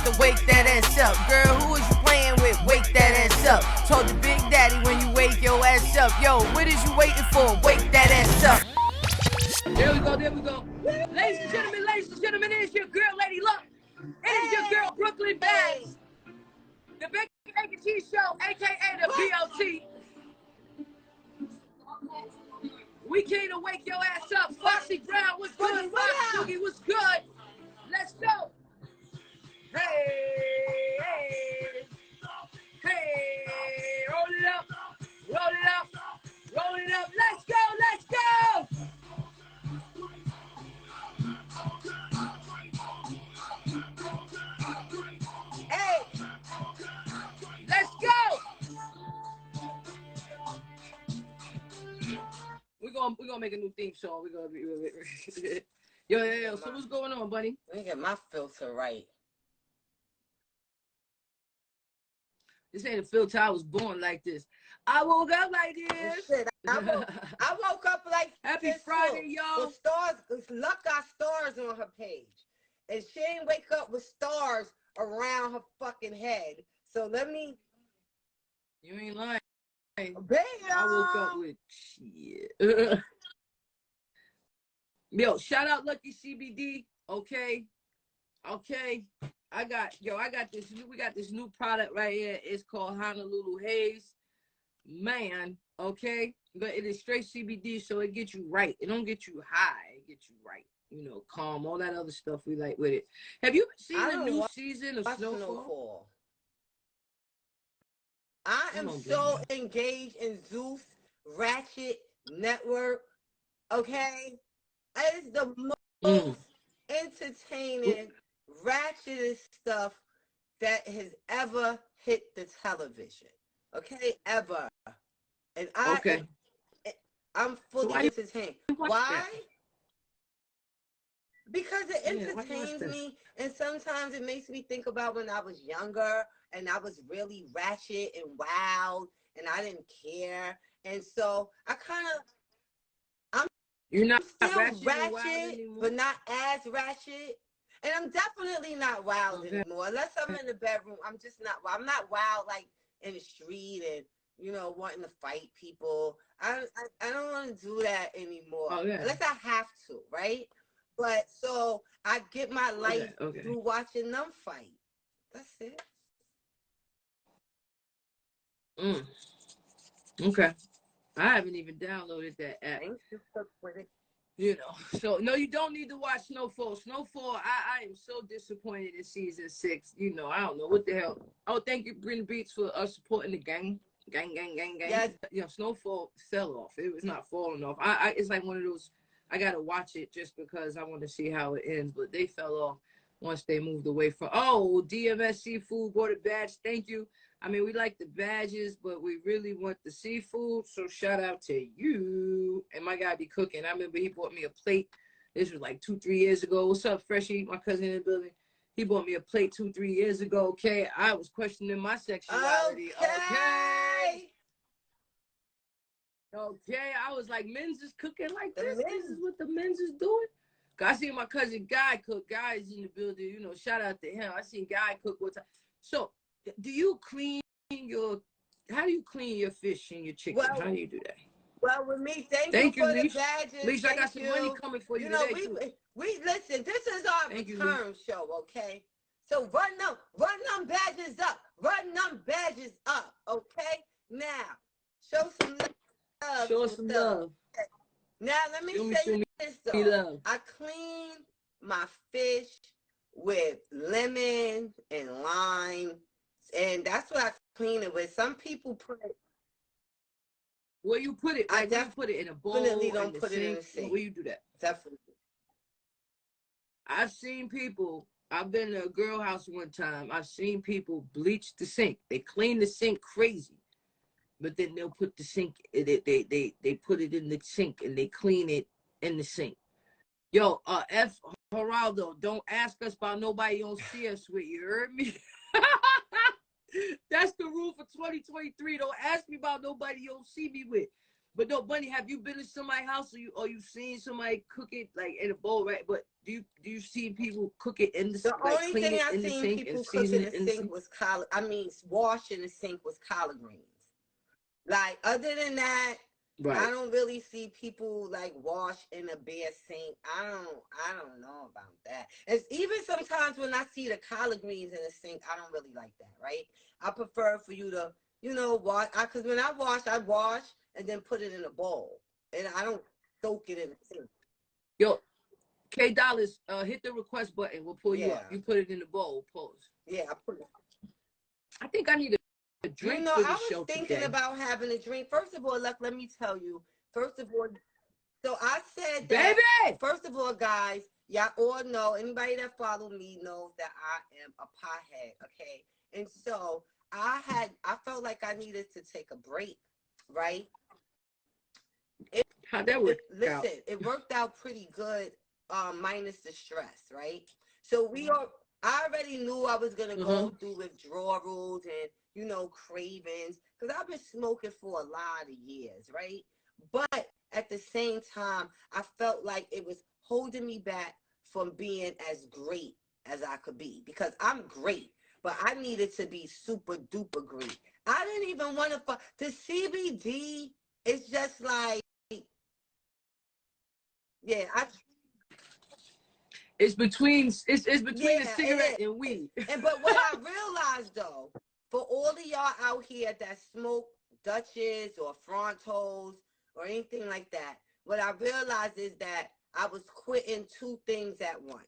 about to wake that ass up. Girl, who is you playing with? Wake that ass up. Told your big daddy when you wake your ass up. Yo, what is you waiting for? Wake that ass up. There we go, there we go. Ladies and gentlemen, it is your girl, Lady Luck. It is your girl, Brooklyn Babs. The BEC Show, a.k.a. the BLT. We came to wake your ass up. Foxy Brown, what's good? Fox Boogie, what's good? Let's go. Hey, hey, hey. Roll it up, roll it up, roll it up. Let's go, let's go. Hey, let's go. We're gonna make a new theme song. We're gonna be yo. So what's going on, buddy? Let me get my filter right. This ain't a filter. I was born like this. I woke up like this. Shit, I woke up like Happy this Friday, too. y'all. With stars, Luck got stars on her page, and she ain't wake up with stars around her fucking head. So let me. You ain't lying. Bam! I woke up with shit. Yo, shout out Lucky CBD. Okay. We got this new product right here. It's called Honolulu Haze. Man, okay. But it is straight CBD, so it gets you right. It don't get you high. It gets you right. You know, calm, all that other stuff we like with it. Have you seen the new season of Snowfall? I am so engaged in Zeus Ratchet Network. Okay? It's the most entertaining, ratchetest stuff that has ever hit the television. Okay? Ever. And I'm fully entertained. Why? Because it entertains me, and sometimes it makes me think about when I was younger and I was really ratchet and wild and I didn't care. And so I kind of, You're not still ratchet but not as ratchet. And I'm definitely not wild anymore. Unless I'm in the bedroom, I'm just not, I'm not wild like in the street and, you know, wanting to fight people. I don't want to do that anymore. Unless I have to, right? But so I get my life through watching them fight. That's it. Okay. I haven't even downloaded that app. You know, so no, you don't need to watch Snowfall. Snowfall, I am so disappointed in season 6. You know, I don't know what the hell. Oh, thank you, Green Beats, for us supporting the gang. Gang. Yes. You know, Snowfall fell off. It was not falling off. It's like one of those, I gotta watch it just because I want to see how it ends. But they fell off once they moved away from. Oh, DMS Seafood bought a badge. Thank you. I mean, we like the badges, but we really want the seafood. So shout out to you. And my guy be cooking. I remember he bought me a plate. This was like 2-3 years ago. What's up, Freshie? My cousin in the building. He bought me a plate 2-3 years ago. Okay, I was questioning my sexuality. Okay, I was like, men's is cooking like this? This is what the men's is doing? I seen my cousin Guy cook. Guy is in the building. You know, shout out to him. I seen Guy cook one time. So, do you clean how do you clean your fish and your chicken? How do you do that? Well, with me, thank you for the badges. Leash, I got some money coming for you today, too. We listen, this is our return show, okay? So run them badges up. Run them badges up, okay? Now, show some love. Show us some love. Now, let me say this, though. I clean my fish with lemon and lime, and that's what I clean it with. Some people put it. Where you put it? I definitely put it in a bowl. Definitely don't put it in the sink. Where you do that? Definitely. I've seen people. I've been to a girl house one time. I've seen people bleach the sink. They clean the sink crazy, but then they'll put the sink. They put it in the sink and they clean it in the sink. Yo, F. Geraldo, don't ask us about nobody you don't see us with. You heard me? That's the rule for 2023. Don't ask me about nobody you don't see me with. But no, Bunny, have you been to somebody's house or you seen somebody cook it like in a bowl, right? But do you see people cook it in the The like only clean thing it I in the seen sink people and cook season in it the in the sink sink? was collard. I mean, wash in the sink was collard greens. Like other than that, Right. I don't really see people like wash in a bare sink. I don't know about that. It's even sometimes when I see the collard greens in the sink, I don't really like that, right? I prefer for you to, wash. Because when I wash and then put it in a bowl, and I don't soak it in the sink. Yo, K Dollars, hit the request button. We'll pull you up. Yeah. You put it in the bowl. Pause. Yeah, I put it. I think I need a drink for the I show was thinking today. about having a drink. First of all, let me tell you. First of all, so I said that. Baby! First of all, guys, y'all all know, anybody that follow me knows that I am a pothead, okay? And so I felt like I needed to take a break, right? How'd that work out? Listen, it worked out pretty good, minus the stress, right? So I already knew I was gonna go through withdrawals and cravings, because I've been smoking for a lot of years, right? But at the same time, I felt like it was holding me back from being as great as I could be, because I'm great, but I needed to be super duper great. I didn't even want to. The CBD is just like, yeah, it's between the cigarette and weed. But what I realized though, for all of y'all out here that smoke Dutches or Frontos or anything like that, what I realized is that I was quitting two things at once.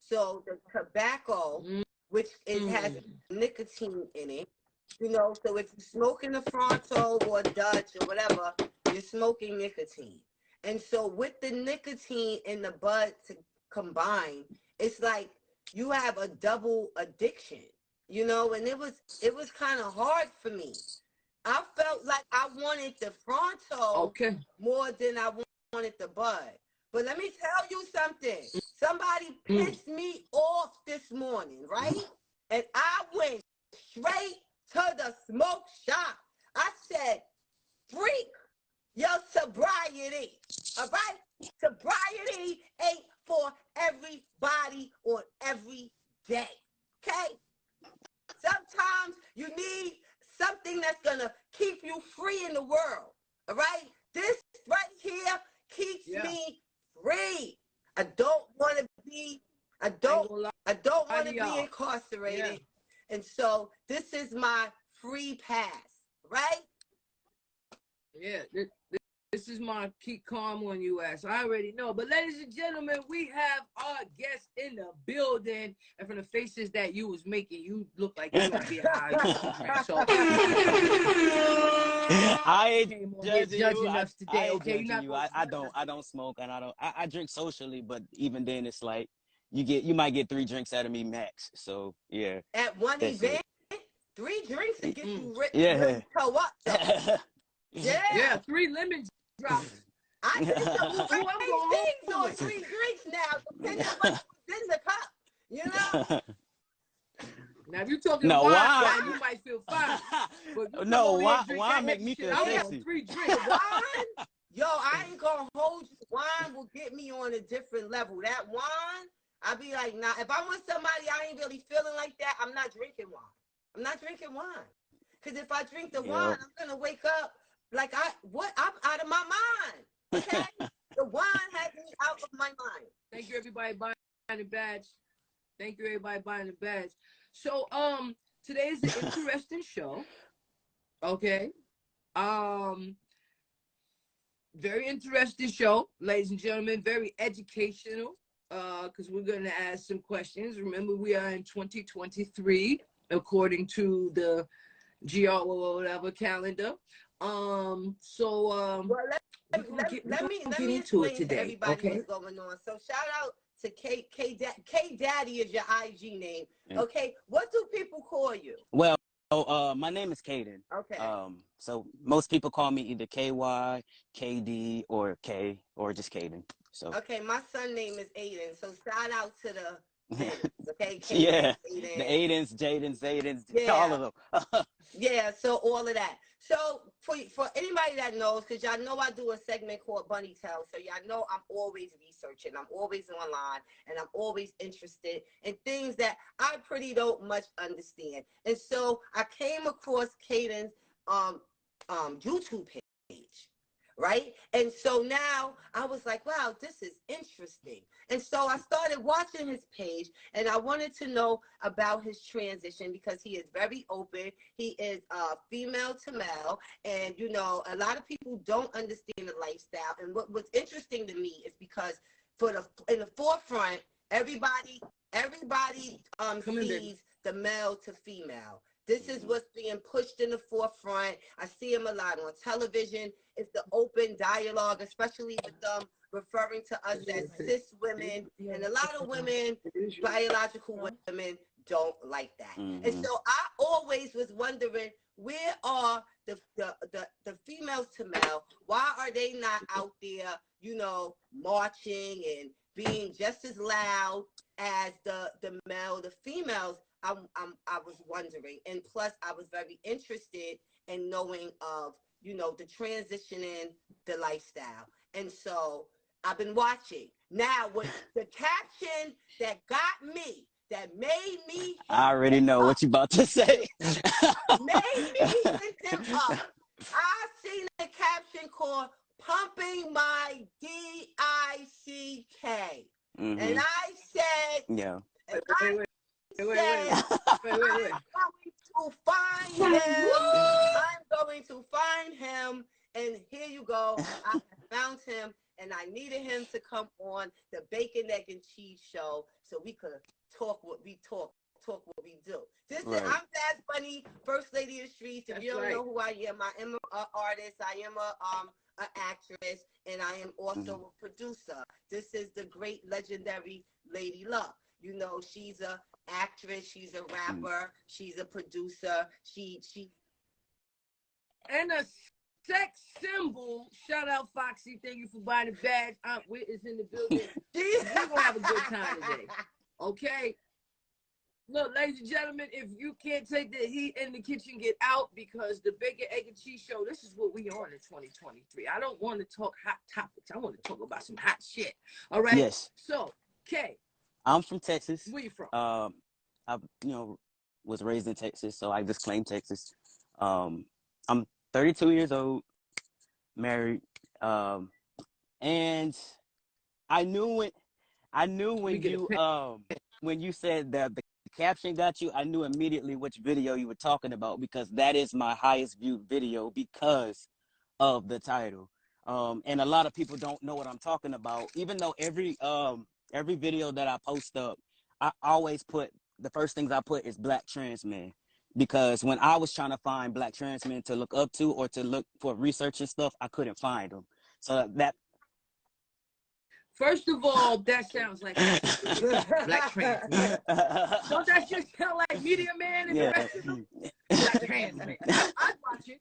So the tobacco, which has nicotine in it, so if you're smoking a Fronto or a Dutch or whatever, you're smoking nicotine. And so with the nicotine and the bud to combine, it's like you have a double addiction, and it was kind of hard for me. I felt like I wanted the Fronto more than I wanted the bud. But let me tell you something. Somebody pissed me off this morning, right? And I went straight to the smoke shop. I said, freak your sobriety, all right? Sobriety ain't for everybody on every day, okay? Sometimes you need something that's going to keep you free in the world, all right? This right here keeps me free. I don't want to be incarcerated. Yeah. And so this is my free pass, right? Yeah, this is my keep calm on you ass. I already know. But ladies and gentlemen, we have our guest in the building. And from the faces that you was making, you look like you might be high. So I ain't judging us today. Okay, I don't smoke, and I drink socially, but even then it's like you might get 3 drinks out of me max. So yeah. At one event, 3 drinks to get you rich. Yeah. So what? Yeah, 3 lemon drops. I think things on 3 drinks now, depending on what's in the cup, Now, if you're talking wine, you might feel fine. Wine make me feel sexy. 3 drinks. Wine? Yo, I ain't gonna hold you. Wine will get me on a different level. That wine, I be like, nah, if I'm with somebody I ain't really feeling like that, I'm not drinking wine. I'm not drinking wine. Because if I drink the wine, I'm going to wake up like, I'm out of my mind. Okay? The wine has me out of my mind. Thank you, everybody, buying the badge. Thank you, everybody, buying the badge. So, today is an interesting show. Okay? Very interesting show, ladies and gentlemen. Very educational, because we're going to ask some questions. Remember, we are in 2023, according to the GR whatever calendar. Well, let me explain to everybody what's going on. So shout out to K Daddy is your IG name. Okay, what do people call you? Well, my name is Kaden. Okay. So most people call me either KY, KD, or K, or just Kaden. So okay, my son's name is Aiden. So shout out to the okay, Aiden, the Aidens, Jadens, Zadens, all of them. Yeah, so all of that. So for anybody that knows, because y'all know I do a segment called Bunny Tell, so y'all know I'm always researching, I'm always online, and I'm always interested in things that I pretty don't much understand. And so I came across Kaden's YouTube page, right? And so now I was like, wow, this is interesting. And so I started watching his page, and I wanted to know about his transition because he is very open. He is female to male, and you know, a lot of people don't understand the lifestyle. And what was interesting to me is because in the forefront, everybody sees the male to female. This is what's being pushed in the forefront. I see him a lot on television. It's the open dialogue, especially with them referring to us as cis women. And a lot of women, biological women, don't like that. And so I always was wondering, where are the females to male? Why are they not out there, you know, marching and being just as loud as the male, the females? I was wondering, and plus I was very interested in knowing of, you know, the transitioning, the lifestyle. And so I've been watching. Now, what the caption that got me, that made me I already know what you about to say. made me hit him up. I seen a caption called "Pumping My DICK," and I said, Wait. I'm going to find him. I'm going to find him. And here you go. I have found him, and I needed him to come on the Bacon, Egg, and Cheese show so we could talk what we talk what we do. This is, I'm Fast Bunny, First Lady of the Streets. If you don't know who I am an artist. I am an actress, and I am also a producer. This is the great, legendary Lady Luck. You know, she's a actress, she's a rapper, she's a producer, she and a sex symbol. Shout out Foxy, thank you for buying the badge. Aunt Whit is in the building. We're gonna have a good time today. Okay. Look, ladies and gentlemen, if you can't take the heat in the kitchen, get out, because the Bacon, Egg, and Cheese show, this is what we on in 2023. I don't want to talk hot topics. I want to talk about some hot shit. All right? Yes. So, Kay. I'm from Texas. Where you from? I, you know, was raised in Texas, so I just claim Texas. I'm 32 years old, married, and I knew when you said that the caption got you, I knew immediately which video you were talking about, because that is my highest viewed video because of the title. And a lot of people don't know what I'm talking about, even though every video that I post up, I always put, the first things I put is Black trans men, because when I was trying to find Black trans men to look up to or to look for research and stuff, I couldn't find them. So that. First of all, that sounds like Black trans man. Don't that just sound like Media Man and the rest of them? Black trans man. I'd watch it.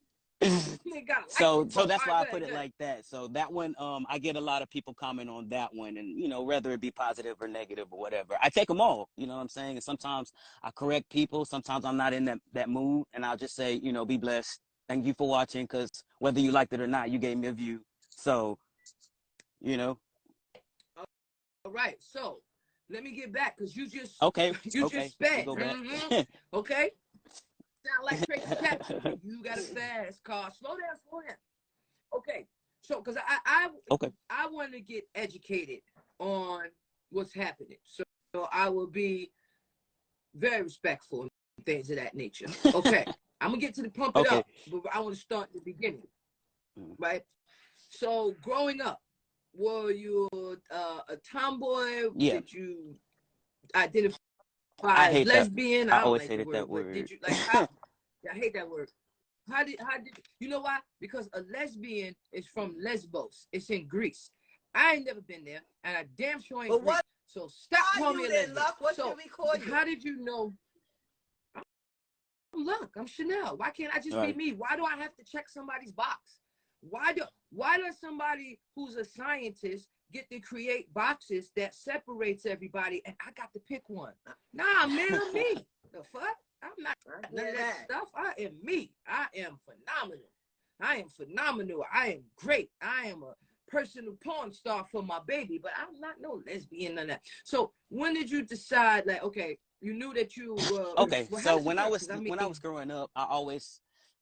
So that's why I put it like that. So that one, I get a lot of people comment on that one, and you know, whether it be positive or negative or whatever, I take them all. You know what I'm saying? And sometimes I correct people. Sometimes I'm not in that mood, and I'll just say, you know, be blessed. Thank you for watching, because whether you liked it or not, you gave me a view. So, you know. All right. So let me get back, because you just just sped. Okay. Sound like Tracy Chapman. You got a fast car. Slow down. Okay. So, because I want to get educated on what's happening. So I will be very respectful and things of that nature. Okay. I'm going to get to the pump it up, but I want to start at the beginning. Right? So, growing up, were you a tomboy? Yeah. Did you identify as lesbian? I always hated that word. Did you, like, how, I hate that word. How did you know why? Because a lesbian is from Lesbos. It's in Greece. I ain't never been there, and I damn sure ain't Greek. So stop calling me a lesbian. What should we call you? How did you know? I'm Luck. I'm Chanel. Why can't I just be me? Why do I have to check somebody's box? Why does somebody who's a scientist get to create boxes that separates everybody, and I got to pick one? Nah, man, I'm me. The fuck? I'm not I none hear of that stuff. I am me. I am phenomenal. I am phenomenal. I am great. I am a personal porn star for my baby, but I'm not no lesbian, none of that. So when did you decide, like, okay, you knew that you were Okay, well, so when I was growing up, I always,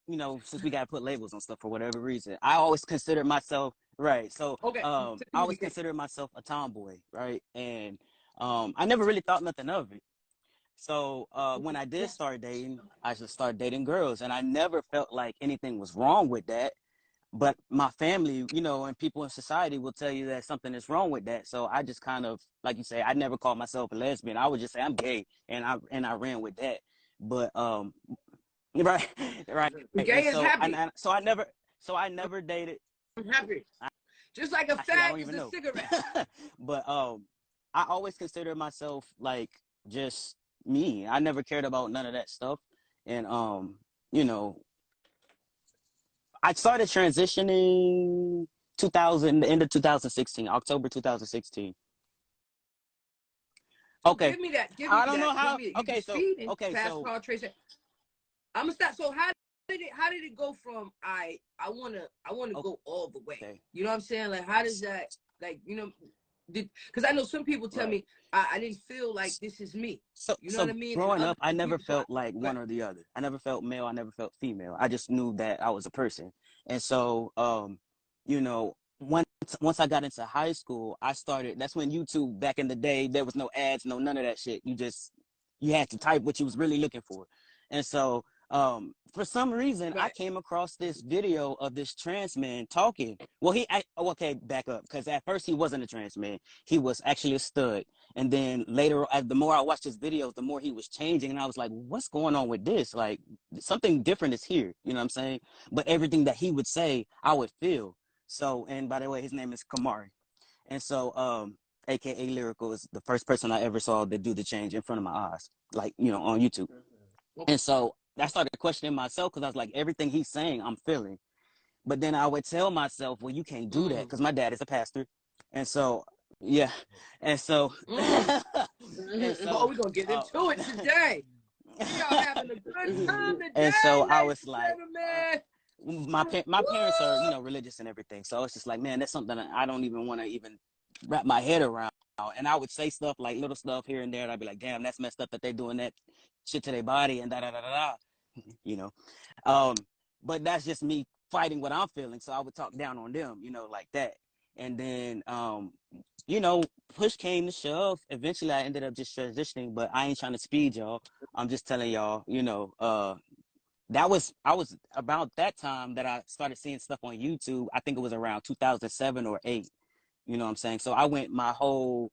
since we gotta put labels on stuff for whatever reason, I always considered myself right. So okay, I always considered myself a tomboy, right? And I never really thought nothing of it. So when I did start dating, I just started dating girls, and I never felt like anything was wrong with that. But my family, and people in society will tell you that something is wrong with that. So I just kind of, like you say, I never called myself a lesbian. I would just say I'm gay, and I ran with that. But right, right. gay And is so happy. so I never dated. I'm happy. Just like a I fag don't is even a know. cigarette. But I always considered myself like just me. I never cared about none of that stuff, and you know, I started transitioning 2000, the end of 2016, October 2016. Okay. Give me that. Give me I don't know that. Give how. me that. You Okay, just so feeding okay, fast so car tracer. I'm gonna stop. So how did it go from I wanna go all the way? okay. You know what I'm saying? Like how does that, like, because I know some people tell Right. me I didn't feel like this is me. So You know what I mean? growing And up, I never people, felt like one or the other. I never felt male. I never felt female. I just knew that I was a person. And so, once I got into high school, I started. That's when YouTube back in the day, there was no ads, no none of that shit. You had to type what you was really looking for. And so, for some reason, I came across this video of this trans man talking. Well, okay, back up, because at first he wasn't a trans man. He was actually a stud. And then later, the more I watched his videos, the more he was changing. And I was like, what's going on with this? Like, something different is here. You know what I'm saying? But everything that he would say, I would feel. So, and by the way, his name is Kamari. And so, AKA Lyrical, is the first person I ever saw that do the change in front of my eyes, like, on YouTube. And so I started questioning myself, because I was like, everything he's saying, I'm feeling. But then I would tell myself, well, you can't do that, because my dad is a pastor. And so, yeah. And so, and so, oh, we're gonna get into it today. We are having a good time today. And so I was ladies and like, gentlemen. my parents are, religious and everything. So it's just like, man, that's something that I don't even want to even wrap my head around. And I would say stuff like little stuff here and there, and I'd be like, damn, that's messed up that they're doing that shit to their body and da da da da da. But that's just me fighting what I'm feeling. So I would talk down on them, like that. And then push came to shove. Eventually I ended up just transitioning, but I ain't trying to speed y'all. I'm just telling y'all, I was about that time that I started seeing stuff on YouTube. I think it was around 2007 or 8. You know what I'm saying? So I went my whole,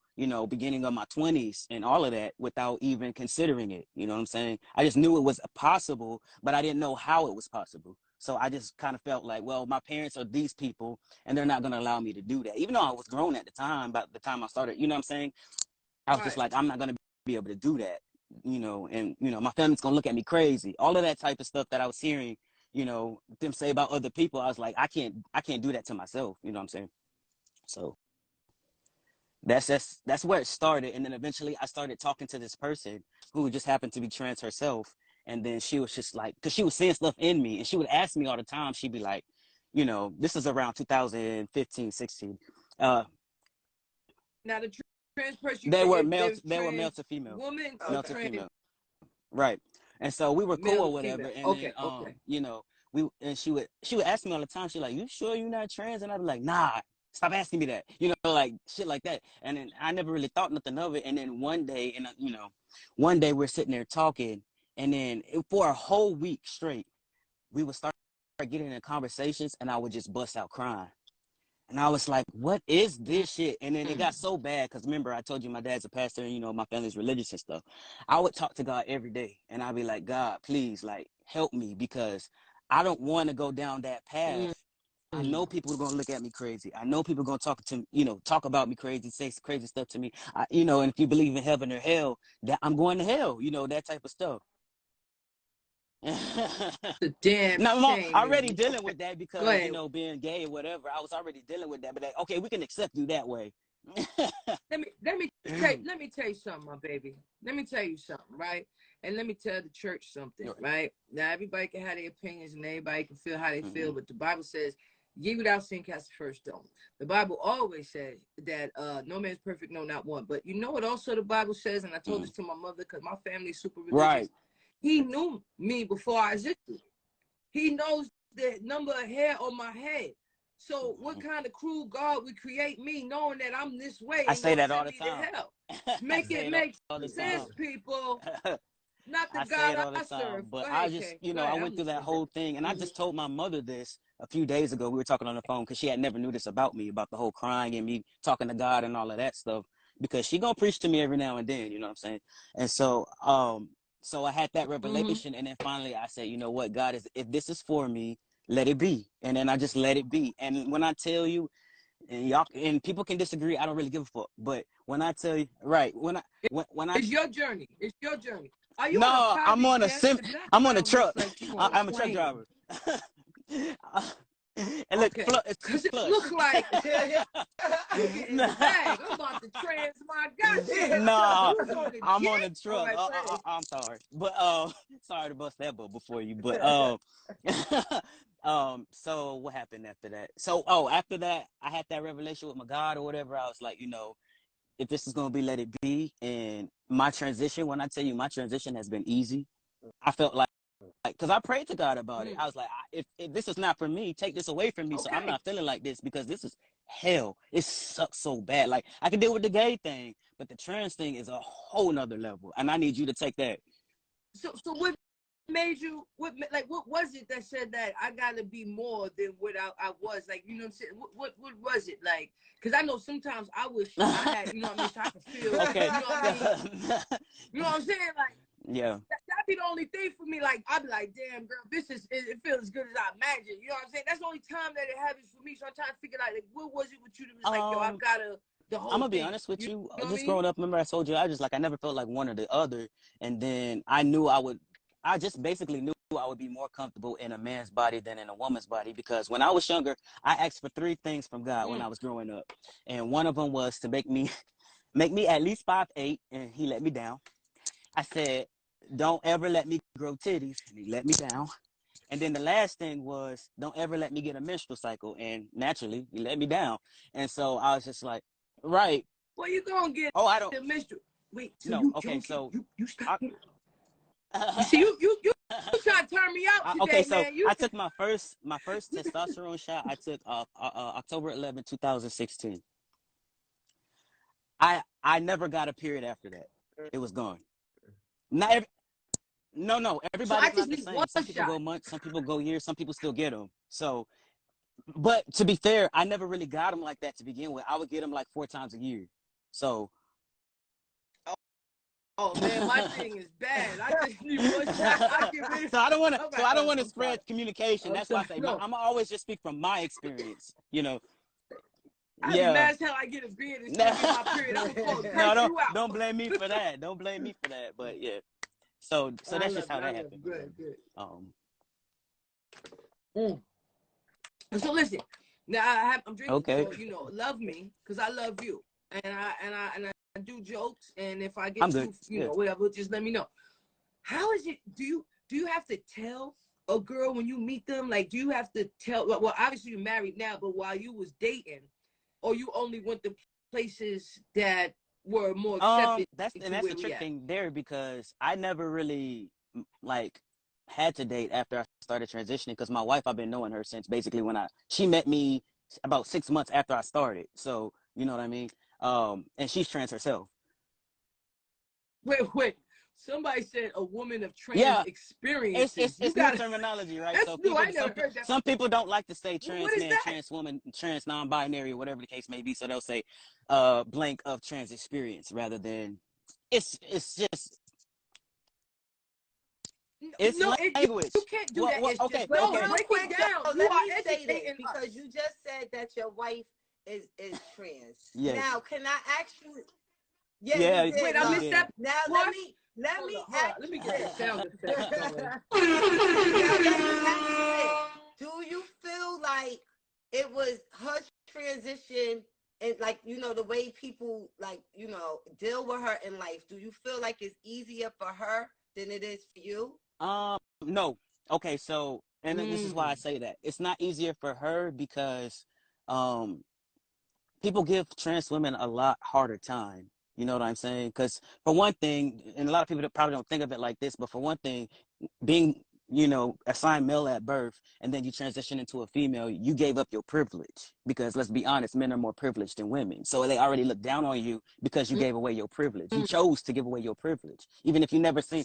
beginning of my 20s and all of that without even considering it. You know what I'm saying? I just knew it was possible, but I didn't know how it was possible. So I just kind of felt like, well, my parents are these people, and they're not going to allow me to do that. Even though I was grown at the time, about the time I started, you know what I'm saying? I was just like, I'm not going to be able to do that, and, my family's going to look at me crazy. All of that type of stuff that I was hearing, them say about other people, I was like, I can't do that to myself. You know what I'm saying? So that's where it started. And then eventually I started talking to this person who just happened to be trans herself. And then she was just like, because she was seeing stuff in me, and she would ask me all the time. She'd be like, this is around 2015, 16. Now the trans person, they were male to female. Woman, male to female. Right. And so we were cool or whatever. And then she would ask me all the time. She's like, you sure you're not trans? And I'd be like, nah, stop asking me that. Like shit like that. And then I never really thought nothing of it. And then one day, we're sitting there talking, and then for a whole week straight, we would start getting in conversations, and I would just bust out crying. And I was like, what is this shit? And then it got so bad, because remember, I told you my dad's a pastor, and, my family's religious and stuff. I would talk to God every day, and I'd be like, God, please, like, help me, because I don't want to go down that path. I know people are going to look at me crazy. I know people are going to talk about me crazy, say crazy stuff to me. And if you believe in heaven or hell, that I'm going to hell, that type of stuff. The damn no, shame. I'm already dealing with that, because being gay or whatever, I was already dealing with that. But like, okay, we can accept you that way, let me tell you something, my baby. Let me tell you something, right? And let me tell the church something, right? Now everybody can have their opinions and everybody can feel how they feel, but the Bible says, "Ye without sin cast the first stone." The Bible always says that no man's perfect, no, not one. But you know what? Also, the Bible says, and I told this to my mother because my family's super religious. Right. He knew me before I existed. He knows the number of hair on my head. So what kind of cruel God would create me knowing that I'm this way? I say that all the to time. Make it make sense, people. Not the I God say it all the I serve. time, but Go I ahead, just, Kay. you Go know, ahead. I went through that listening. whole thing, and I just told my mother this a few days ago. We were talking on the phone because she had never knew this about me, about the whole crying and me talking to God and all of that stuff, because she gonna preach to me every now and then, you know what I'm saying? And so, so I had that revelation, and then finally I said, you know what, God, if this is for me, let it be. And then I just let it be. And when I tell you, and y'all and people can disagree, I don't really give a fuck. But when I tell you, right, when I It's your journey. It's your journey. Are you on a no, I'm private on a jet? sim. 'Cause that I'm on a sound looks truck. like you on a I'm a truck plane. driver. And look, Okay. it's It plush. look like you getting the bag. I'm about to trans my goddamn Nah, self. You was on the I'm on jet? a truck. All right, I'm sorry, but sorry to bust that bubble for you, but so what happened after that? So after that, I had that revelation with my God or whatever. I was like, you know, if this is gonna be, let it be. And my transition, when I tell you, my transition has been easy. I felt like because I prayed to God about it. I was like, if this is not for me, take this away from me. So I'm not feeling like this, because this is hell. It sucks so bad. Like, I can deal with the gay thing, but the trans thing is a whole nother level, and I need you to take that. So what made you, what was it that said that I gotta be more than what I was? Like, you know what I'm saying? What was it like? Because I know sometimes I wish I had, you know what I mean, so I could feel, Okay. you know what I mean? You know what I'm saying? Like, Yeah. that'd be the only thing for me. Like, I'd be like, damn, girl, it feels as good as I imagined. You know what I'm saying? That's the only time that it happens for me. So I'm trying to figure out, like, what was it with you that was like, yo, I've gotta, the whole I'm gonna be thing. honest with you. know what I Just mean? growing up, remember I told you, I never felt like one or the other. And then I just basically knew I would be more comfortable in a man's body than in a woman's body, because when I was younger, I asked for 3 things from God when I was growing up. And one of them was to make me at least 5'8", and he let me down. I said, don't ever let me grow titties, and he let me down. And then the last thing was, don't ever let me get a menstrual cycle, and naturally, he let me down. And so I was just like, right. Well, you gonna get I don't. the menstrual. Wait, so No, you okay, joking? so You stop it. You see, you trying to turn me out today, okay, so man. I took my first testosterone shot. I took October 11, 2016. I never got a period after that. It was gone. Not every, no, everybody's not the same. Some people go months, some people go years, some people still get them. So, but to be fair, I never really got them like that to begin with. I would get them like 4 times a year. So. Oh man, my thing is bad. I just need one shot. So I don't want to spread communication. That's why I say no. I'm always just speak from my experience. You know. I'd be mad as hell I get a beard and still get my period. I'm gonna don't blame me for that. Don't blame me for that. But yeah. So that's just how that happened. Good. So listen, now I'm drinking. Okay. So, you know, love me because I love you, and I do jokes, and if I get you know, whatever, just let me know. How is it? Do you have to tell a girl when you meet them? Like, do you have to tell? Well, obviously you're married now, but while you was dating, or you only went to places that were more accepted? That's the trick thing there, because I never really like had to date after I started transitioning, because my wife, I've been knowing her since basically when she met me about 6 months after I started. So you know what I mean. And she's trans herself. Wait. Somebody said a woman of trans experiences. It's new terminology, right? That's so new. I never heard that. Some people don't like to say trans man, that? trans woman, trans non-binary, or whatever the case may be. So they'll say blank of trans experience rather than it's just it's language. You can't do that. Okay. Break it down. You are educating because you just said that your wife is trans. Yes. Now, can I ask you? Yeah. Wait, I missed that. Now let me get the sound effect going. Do you feel like it was her transition and like, you know, the way people like, you know, deal with her in life, do you feel like it's easier for her than it is for you? No. Okay, so, and this is why I say that. It's not easier for her because people give trans women a lot harder time. You know what I'm saying? Because for one thing, and a lot of people that probably don't think of it like this, but for one thing, being, you know, assigned male at birth and then you transition into a female, you gave up your privilege. Because let's be honest, men are more privileged than women. So they already look down on you because you gave away your privilege. You chose to give away your privilege, even if you never seen.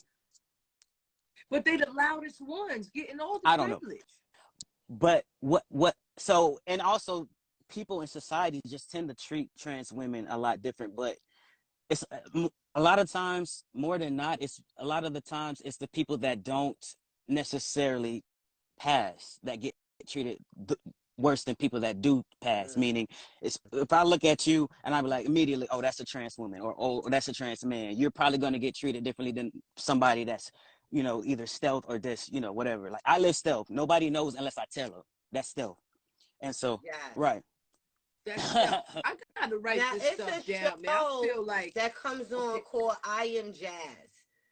But they the loudest ones getting all the I don't know. privilege. But so, and also people in society just tend to treat trans women a lot different, but it's a lot of times, more than not, it's a lot of the times it's the people that don't necessarily pass that get treated worse than people that do pass. Meaning, it's, if I look at you and I'm like immediately, oh, that's a trans woman, or oh, that's a trans man, you're probably going to get treated differently than somebody that's, you know, either stealth or this, you know, whatever. Like, I live stealth. Nobody knows unless I tell them. That's stealth. And so, Yes. right. That's stuff. I gotta write Now, this it's stuff a down, man. I feel like that comes on called I Am Jazz.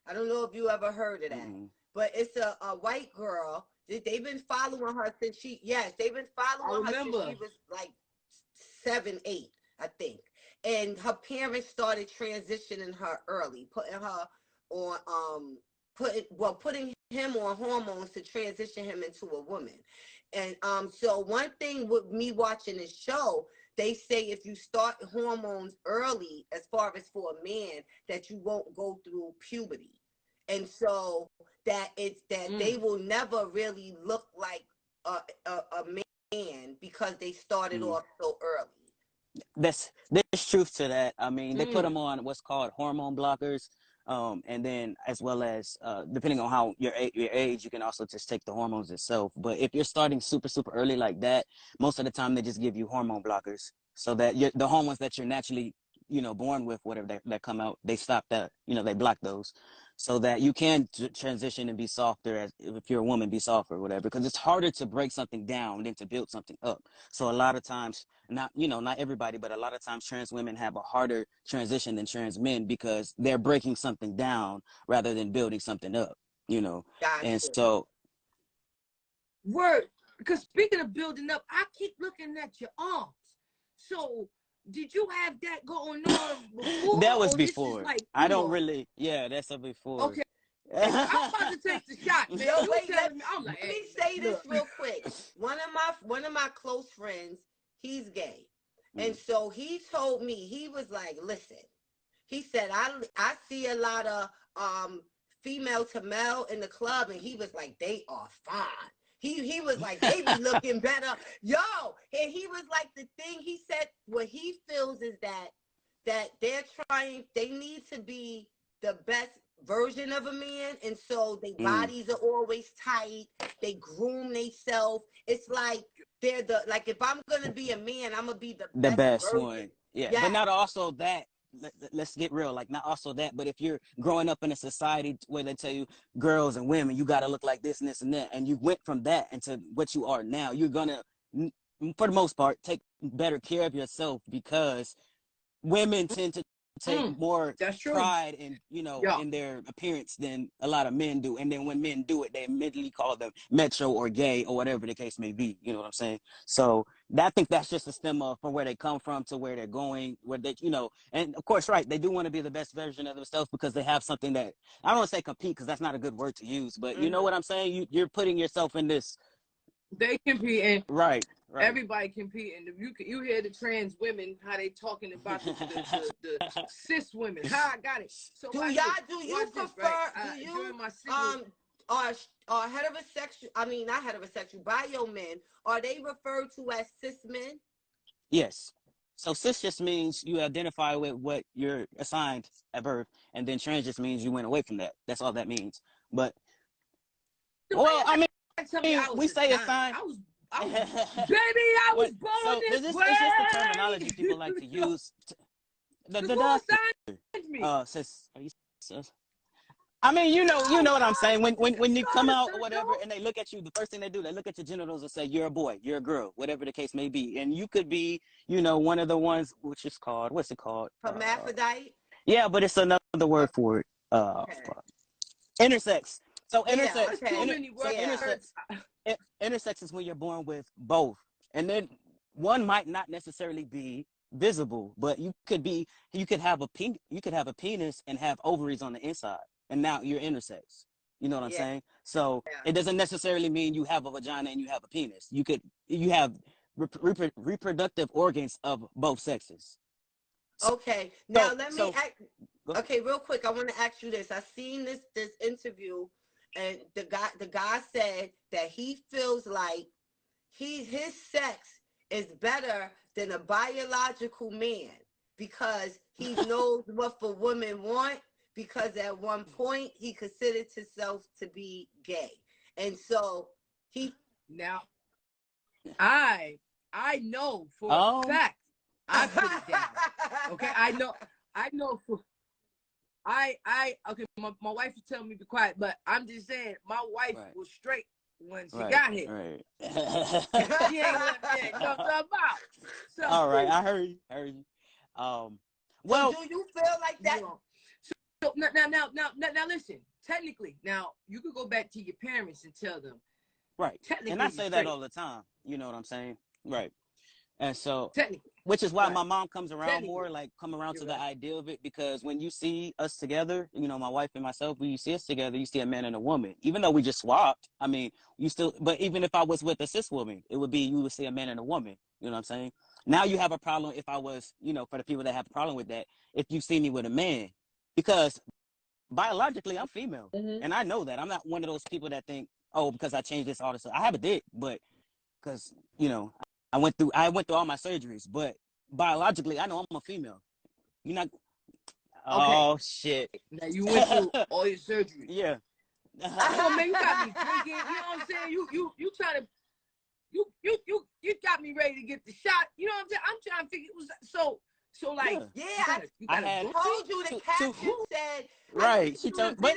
I don't know if you ever heard of that, but it's a white girl. They've been following her since they've been following her since she was like 7, 8, I think. And her parents started transitioning her early, putting her on putting him on hormones to transition him into a woman. And so one thing with me watching this show, they say if you start hormones early, as far as for a man, that you won't go through puberty. And so that it's that they will never really look like a man because they started off so early. There's truth to that. I mean, they put them on what's called hormone blockers. And then as well as depending on how your age, you can also just take the hormones itself. But if you're starting super early like that, most of the time they just give you hormone blockers so that the hormones that you're naturally, you know, born with, whatever that come out, they stop that, you know, they block those so that you can transition and be softer, as if you're a woman, be softer or whatever, because it's harder to break something down than to build something up. So a lot of times, not everybody, but a lot of times trans women have a harder transition than trans men because they're breaking something down rather than building something up, you know. Gotcha. And so because speaking of building up, I keep looking at your arms. So did you have that going on before? That was before. Like, I don't really, that's a before. Okay. I'm about to take the shot, man. Let me say this real quick. One of my close friends, he's gay. And so he told me, he was like, listen, he said, I see a lot of female to male in the club, and he was like, they are fine. He was like, they be looking better. Yo, and he was like, the thing he said, what he feels is that they need to be the best version of a man, and so their bodies are always tight. They groom themselves. It's like they're if I'm gonna be a man, I'm gonna be the best version. One. Yeah, but not also that. Let's get real. Like, not also that, but if you're growing up in a society where they tell you girls and women, you got to look like this and this and that, and you went from that into what you are now, you're gonna, for the most part, take better care of yourself because women tend to take more pride in, you know, in their appearance than a lot of men do. And then when men do it, they immediately call them metro or gay or whatever the case may be. You know what I'm saying? So I think that's just a stem from where they come from to where they're going, where they, you know, and of course, right, they do want to be the best version of themselves because they have something that, I don't want to say compete because that's not a good word to use, but you know what I'm saying? You're putting yourself in this. They competing. Right. Everybody competing. You hear the trans women, how they talking about the cis women. How I got it. So do you prefer are heterosexual, I mean not heterosexual, bio men, are they referred to as cis men? Yes. So cis just means you identify with what you're assigned at birth, and then trans just means you went away from that. That's all that means. But I mean, we say assigned. Baby, I was born this way. It's just the terminology people like to use. I mean, you know what I'm saying. When you come out or whatever, and they look at you, the first thing they do, they look at your genitals and say, "You're a boy, you're a girl," whatever the case may be. And you could be, one of the ones, which is called, what's it called? Hermaphrodite. Yeah, but it's another word for it. Okay. Intersex. So Yeah, intersex. okay. Intersex is when you're born with both, and then one might not necessarily be visible, but you could have a penis and have ovaries on the inside, and now you're intersex. You know what I'm saying? So it doesn't necessarily mean you have a vagina and you have a penis. You have reproductive organs of both sexes. Okay. Now okay, real quick, I want to ask you this. I seen this interview, and the guy said that he feels like his sex is better than a biological man because he knows what the women want, because at one point he considered himself to be gay. And so I know for a fact I put it down. Okay, I know for okay, my wife is telling me to be quiet, but I'm just saying my wife was straight when she got here. Right. She ain't let me know about. So, all right, I heard you. Well, so do you feel like that? So now listen. Technically, now you could go back to your parents and tell them. Right. And I say that all the time. You know what I'm saying? Right. And so, which is why my mom comes around more, like come around to the idea of it, because when you see us together, my wife and myself, when you see us together, you see a man and a woman. Even though we just swapped, I mean, but even if I was with a cis woman, you would see a man and a woman. You know what I'm saying? Now you have a problem if I was, for the people that have a problem with that, if you see me with a man, because biologically I'm female. And I know that. I'm not one of those people that think, oh, because I changed this, all this. I have a dick, but because, I went through all my surgeries, but biologically, I know I'm a female. You're not. Oh shit! Now you went through all your surgeries. Yeah. Oh man, you got me thinking. You know what I'm saying? You trying to. You got me ready to get the shot. You know what I'm saying? I'm trying to figure. It was so like. Yeah, I told you the caption said. Right. She told, but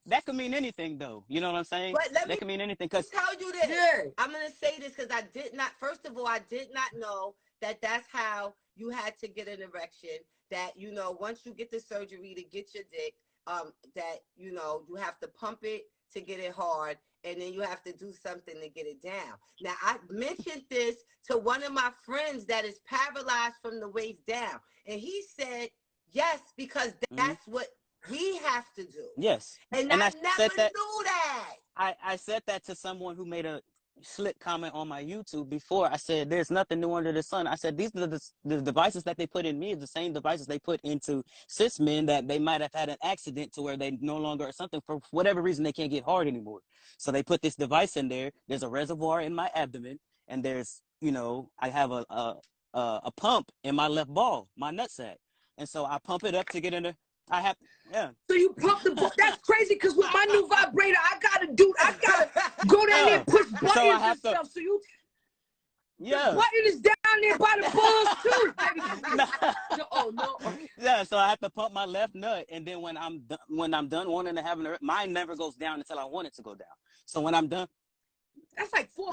that could mean anything, though. You know what I'm saying? That could mean anything. Cause tell you this. Yeah. I'm gonna say this because I did not. First of all, I did not know that that's how you had to get an erection. That once you get the surgery to get your dick, that you have to pump it to get it hard, and then you have to do something to get it down. Now I mentioned this to one of my friends that is paralyzed from the waist down, and he said yes because that's what we have to do. Yes. And I never knew that. I said that to someone who made a slick comment on my YouTube before. I said, there's nothing new under the sun. I said, these are the devices that they put in me is the same devices they put into cis men that they might have had an accident to where they no longer or something for whatever reason they can't get hard anymore. So they put this device in there. There's a reservoir in my abdomen, and there's, I have a pump in my left ball, my nutsack. And so I pump it up to get in there. So you pump the ball. That's crazy because with my new vibrator, I gotta go down there and push buttons and stuff. So you, the button is down there by the balls too. Oh no. Okay. Yeah, so I have to pump my left nut, and then when I'm done wanting to have mine never goes down until I want it to go down. So when I'm done. That's like 4.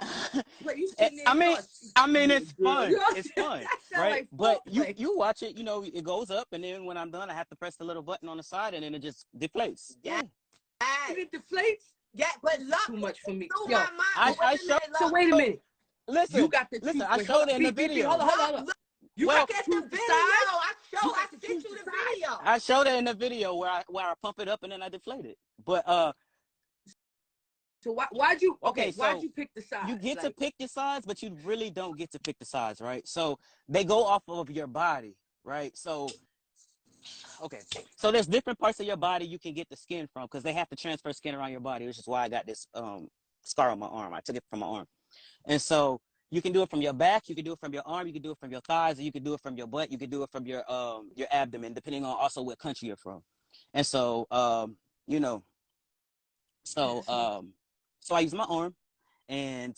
But you I mean, it's fun. It's fun, right? But you watch it. It goes up, and then when I'm done, I have to press the little button on the side, and then it just deflates. Yeah, it deflates. Yeah, but look, too much for me. Yo, I showed. So wait a minute. Listen, you got the I showed it in the video. Hold on. You look at the video. I sent you the video. I showed it in the video where I pump it up and then I deflate it. But So why'd you pick the size? You get to pick the size, but you really don't get to pick the size, right? So they go off of your body, right? So there's different parts of your body you can get the skin from because they have to transfer skin around your body, which is why I got this scar on my arm. I took it from my arm. And so you can do it from your back, you can do it from your arm, you can do it from your thighs, or you can do it from your butt, you can do it from your abdomen, depending on also what country you're from. And so so I use my arm, and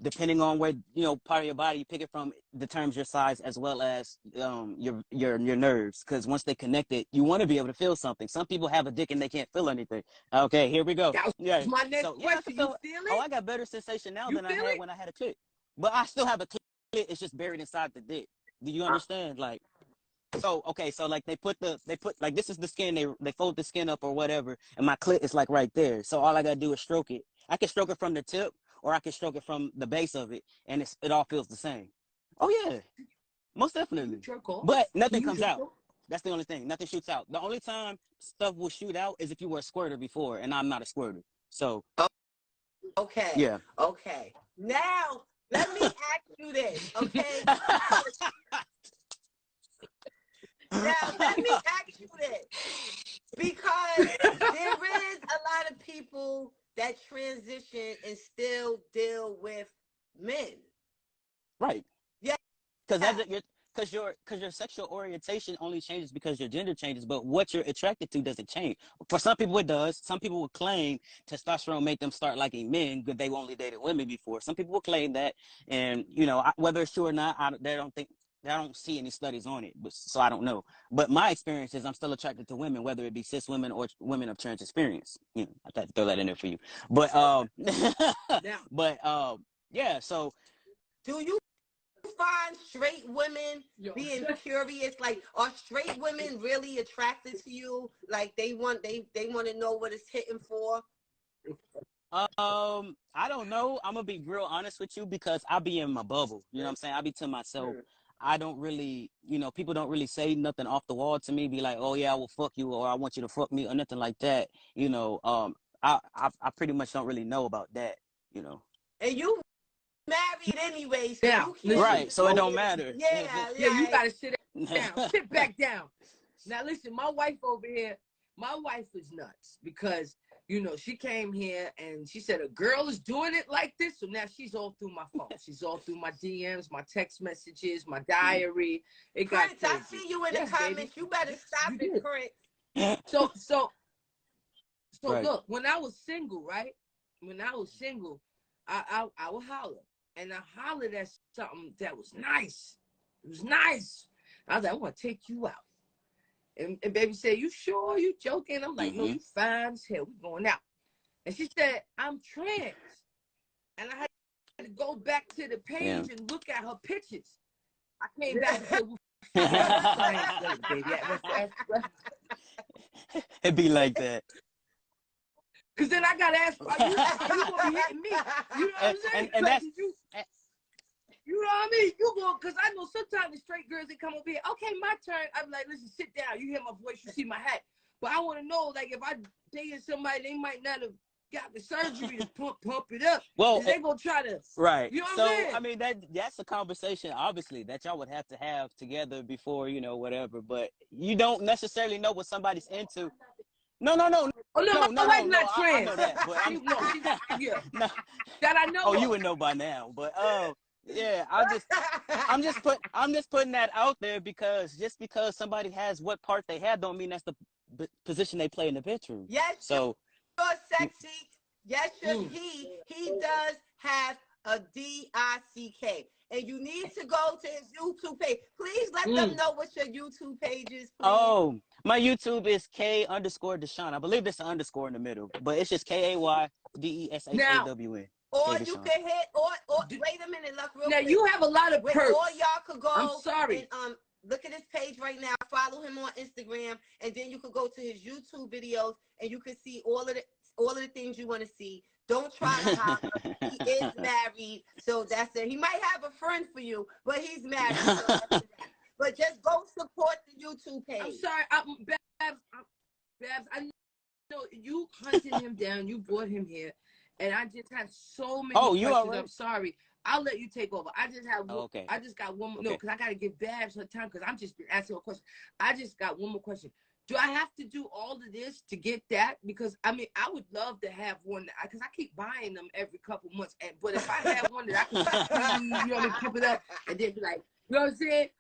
depending on where, you know, part of your body you pick it from, determines your size as well as your nerves. Because once they connect it, you want to be able to feel something. Some people have a dick and they can't feel anything. Okay, here we go. That was Yeah. my next So yeah, I question. can feel You it. feel Oh, it? I got better sensation now You than I feel had it? when I had a clit. But I still have a clit. It's just buried inside the dick. Do you understand? Like, so okay, so like they put like, this is the skin, they fold the skin up or whatever, and my clit is like right there. So all I gotta do is stroke it. I can stroke it from the tip, or I can stroke it from the base of it, and it all feels the same. Oh yeah, most Can you definitely. jerk off? But Can nothing you comes jerk out. off? That's the only thing. Nothing shoots out. The only time stuff will shoot out is if you were a squirter before, and I'm not a squirter. So Okay. yeah. Okay. Now, let me ask you this, okay? Now, let me ask you this. Because there is a lot of people that transition and still deal with men. Right. Yeah. Because your sexual orientation only changes because your gender changes, but what you're attracted to doesn't change. For some people it does. Some people will claim testosterone make them start liking men because they only dated women before. Some people will claim that, and you know, whether it's true or not, I don't see any studies on it, so I don't know. But my experience is I'm still attracted to women, whether it be cis women or women of trans experience. You know, I had to throw that in there for you. But Now, yeah. So Do you find straight women being curious? Like, are straight women really attracted to you? Like, they want to know what it's hitting for? I don't know. I'm gonna be real honest with you because I be in my bubble. You know what I'm saying? I be to myself. I don't really, you know, people don't really say nothing off the wall to me. Be like, oh yeah, I will fuck you, or I want you to fuck me, or nothing like that. You know, I pretty much don't really know about that. You know. And you married anyway, so now, you can't. listen. Right. So it don't matter. Yeah, Yeah, you like, gotta sit down. Sit back down. Now listen, my wife over here, my wife is nuts because, you know, she came here and she said a girl is doing it like this. So now she's all through my phone. She's all through my DMs, my text messages, my diary. It got Prince, crazy. I see you in Yes, the comments. baby. You better stop You it, did. Prince. So Right. look, when I was single, right? When I was single, I would holler. And I hollered at something that was nice. It was nice. I was like, I want to take you out. And baby said, you sure? You joking? I'm like, no, you fine as hell. We going out. And she said, I'm trans. And I had to go back to the page and look at her pictures. I came back and said, well, trans baby. It be like that. Because then I got to ask, are you going to be hitting me? You know what I'm saying? And that's... You know what I mean? You go, because I know sometimes the straight girls, they come over here, okay, my turn. I'm like, listen, sit down. You hear my voice, you see my hat. But I want to know, like, if I dated somebody, they might not have got the surgery to pump it up. Well, they going to try to, right. You know what so, I'm saying? I mean, that's a conversation, obviously, that y'all would have to have together before, you know, whatever. But you don't necessarily know what somebody's into. No. Oh, no, my wife's not trans. I know that, but no. That I know. Oh, you would know by now, but yeah, I'm just putting that out there because just because somebody has what part they have don't mean that's the position they play in the bedroom. Yes, so you're sexy. Yes, he does have a DICK. And you need to go to his YouTube page. Please let them know what your YouTube page is, please. Oh, my YouTube is K_DeShawn. I believe there's an underscore in the middle, but it's just KAYDESHAWN. Or you can hit, or wait a minute, look real quick. Now, you have a lot of perks. Or y'all could go. I'm sorry. And, look at his page right now. Follow him on Instagram, and then you could go to his YouTube videos, and you can see all of the things you want to see. Don't try to holler. He is married, so that's it. He might have a friend for you, but he's married. So that's it. But just go support the YouTube page. I'm sorry, Babs, I know you hunted him down. You brought him here, and I just have so many questions. You already? I'm sorry. I'll let you take over. I just have. Okay. I just got one more. Okay. No, because I got to give Babs her time because I'm just been asking her a question. I just got one more question. Do I have to do all of this to get that? Because I mean, I would love to have one because I keep buying them every couple months. But if I had one that I could, you know what I mean, pump it up and then be like, you know what I'm saying?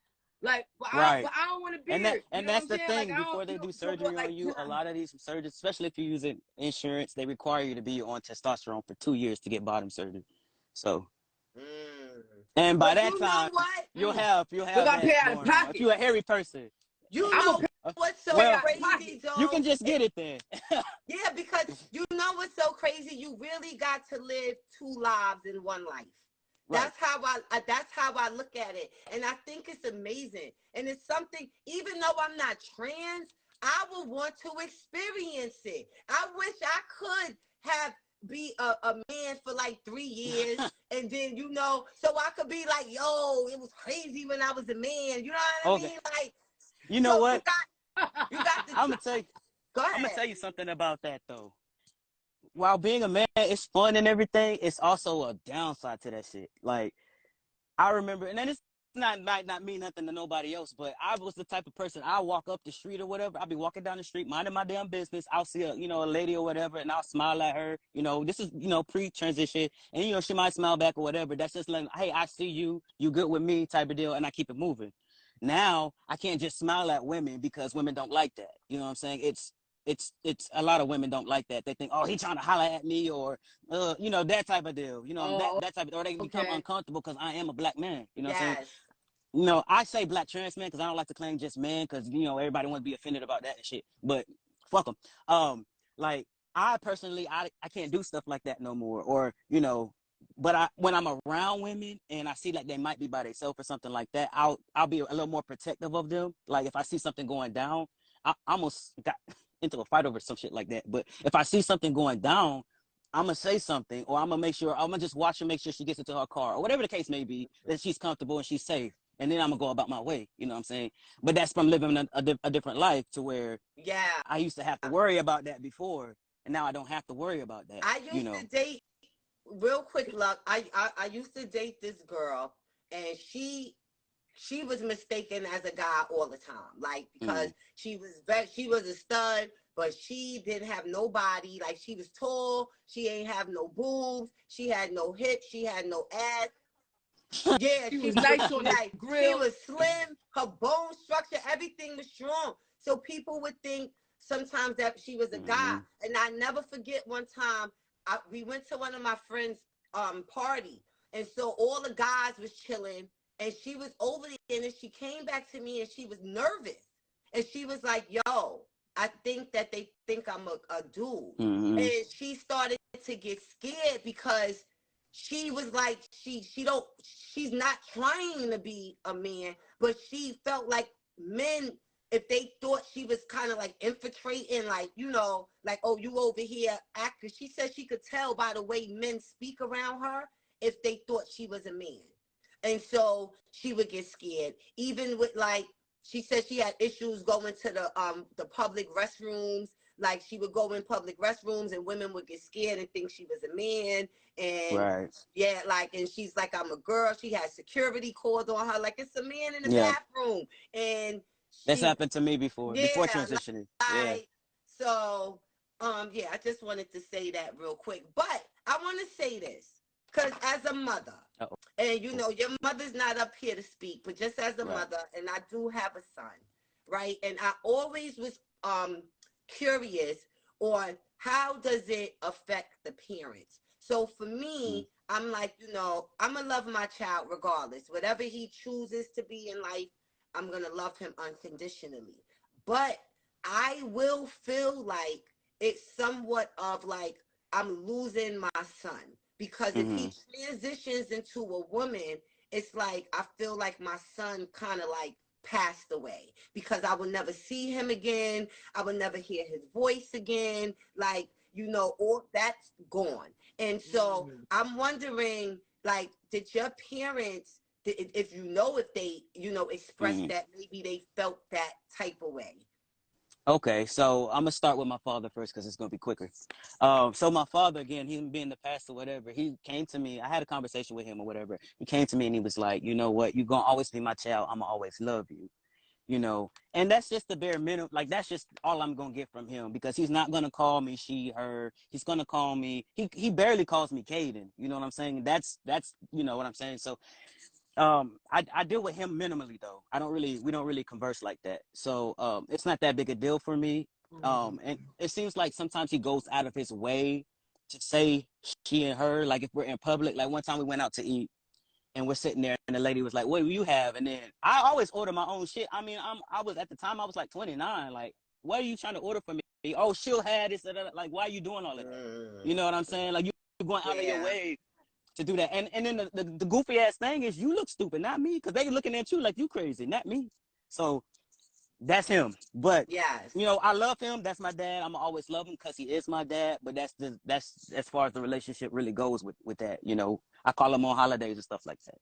Like, but I don't want to be and that's the thing. Like, before they do surgery on you, a lot of these surgeons, especially if you're using insurance, they require you to be on testosterone for 2 years to get bottom surgery. So Mm. And by But that you know time, what? you'll have We're gonna that pay out of going on. If pocket. you're a hairy person, You I'm know gonna what's so pay well, out of pocket. crazy, you can though? just get it then. Yeah, because you know what's so crazy? You really got to live two lives in one life. Right. That's how I look at it. And I think it's amazing. And it's something, even though I'm not trans, I would want to experience it. I wish I could be a man for like 3 years and then, you know, so I could be like, yo, it was crazy when I was a man. You know what I Okay. mean? Like, You know so what? you got the I'm gonna tell you. go I'm gonna ahead. tell you something about that though. While being a man is fun and everything, it's also a downside to that shit. Like I remember, and then it's might not mean nothing to nobody else, but I was the type of person, I walk up the street or whatever, I'll be walking down the street, minding my damn business. I'll see a lady or whatever, and I'll smile at her. This is pre-transition, and she might smile back or whatever. That's just like, hey, I see you, you good with me type of deal, and I keep it moving. Now I can't just smile at women because women don't like that. You know what I'm saying? It's a lot of women don't like that. They think, oh, he trying to holler at me, or that type of deal. Oh, that type of, or they become okay. uncomfortable because I am a black man. You know what I'm saying? Yes. I say black trans man because I don't like to claim just man because everybody want to be offended about that and shit. But fuck them. Like I personally, I can't do stuff like that no more. Or but when I'm around women and I see like they might be by themselves or something like that, I'll be a little more protective of them. Like if I see something going down, I almost got into a fight over some shit like that. But if I see something going down, I'm gonna say something, or I'm gonna just watch her, make sure she gets into her car, or whatever the case may be, that she's comfortable and she's safe. And then I'm gonna go about my way. You know what I'm saying? But that's from living a different life to where Yeah. I used to have to worry about that before, and now I don't have to worry about that. I used to date, real quick, Luck. I used to date this girl, and she was mistaken as a guy all the time, like because she was a stud, but she didn't have no body. Like she was tall, she ain't have no boobs, she had no hips, she had no ass. Yeah, She she was was nice on the like she grill. was slim, her bone structure, everything was strong. So people would think sometimes that she was a guy. And I never forget one time we went to one of my friends' party, and so all the guys was chilling, and she was over there, and then she came back to me, and she was nervous, and she was like, "Yo, I think that they think I'm a dude," and she started to get scared because she was like, she's not trying to be a man, but she felt like men, if they thought she was kind of like infiltrating, like, like, oh, you over here acting. She said she could tell by the way men speak around her if they thought she was a man. And so she would get scared. Even with like, she said she had issues going to the public restrooms. Like she would go in public restrooms and women would get scared and think she was a man. And yeah, like, and she's like, I'm a girl. She had security called on her, like it's a man in the bathroom. And that's happened to me before transitioning. So, yeah, I just wanted to say that real quick. But I want to say this, because as a mother, and your mother's not up here to speak, but just as a mother, and I do have a son, right? And I always was curious on how does it affect the parents. So for me, I'm like, I'm gonna love my child regardless. Whatever he chooses to be in life, I'm gonna love him unconditionally. But I will feel like it's somewhat of like I'm losing my son, because if he transitions into a woman, it's like I feel like my son kind of like passed away, because I will never see him again. I will never hear his voice again. Like, all that's gone. And so I'm wondering, like, did your parents, if if they, expressed that maybe they felt that type of way? Okay, so I'm gonna start with my father first because it's gonna be quicker. So my father, again, he being the pastor, whatever, he came to me. I had a conversation with him or whatever. He came to me and he was like, you know what, you're gonna always be my child. I'm gonna always love you. And that's just the bare minimum. Like that's just all I'm gonna get from him, because he's not gonna call me she, her. He's gonna call me. He barely calls me Caden. You know what I'm saying? That's what I'm saying. So I deal with him minimally though. We don't really converse like that. So it's not that big a deal for me. And it seems like sometimes he goes out of his way to say she and her, like if we're in public. Like one time we went out to eat and we're sitting there, and the lady was like, "What do you have?" And then I always order my own shit. I mean, I was at the time I was like 29. Like, what are you trying to order from me? Oh, she'll have this. Like, why are you doing all of that? You know what I'm saying? Like, you're going out of your way to do that. And then the goofy ass thing is, you look stupid, not me, because they looking at you like you crazy, not me. So that's him. But you know, I love him. That's my dad. I'm always love him because he is my dad. But that's as far as the relationship really goes with that. You know, I call him on holidays and stuff like that.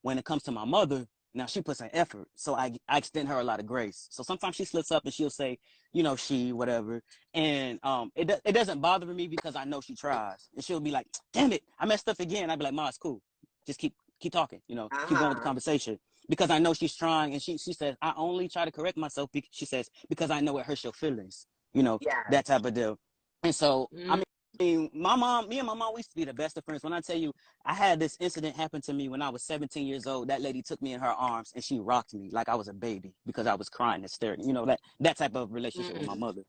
When it comes to my mother, now she puts an effort, so I extend her a lot of grace. So sometimes she slips up and she'll say, you know, whatever, and it doesn't bother me because I know she tries, and she'll be like, damn it, I messed up again. I'd be like, Ma, it's cool, just keep talking, you know, keep going with the conversation, because I know she's trying. And she says, I only try to correct myself, she says, because I know it hurts your feelings, you know, that type of deal. And so I mean, me and my mom, we used to be the best of friends. When I tell you, I had this incident happen to me when I was 17 years old. That lady took me in her arms and she rocked me like I was a baby because I was crying hysterical. You know, that type of relationship with my mother.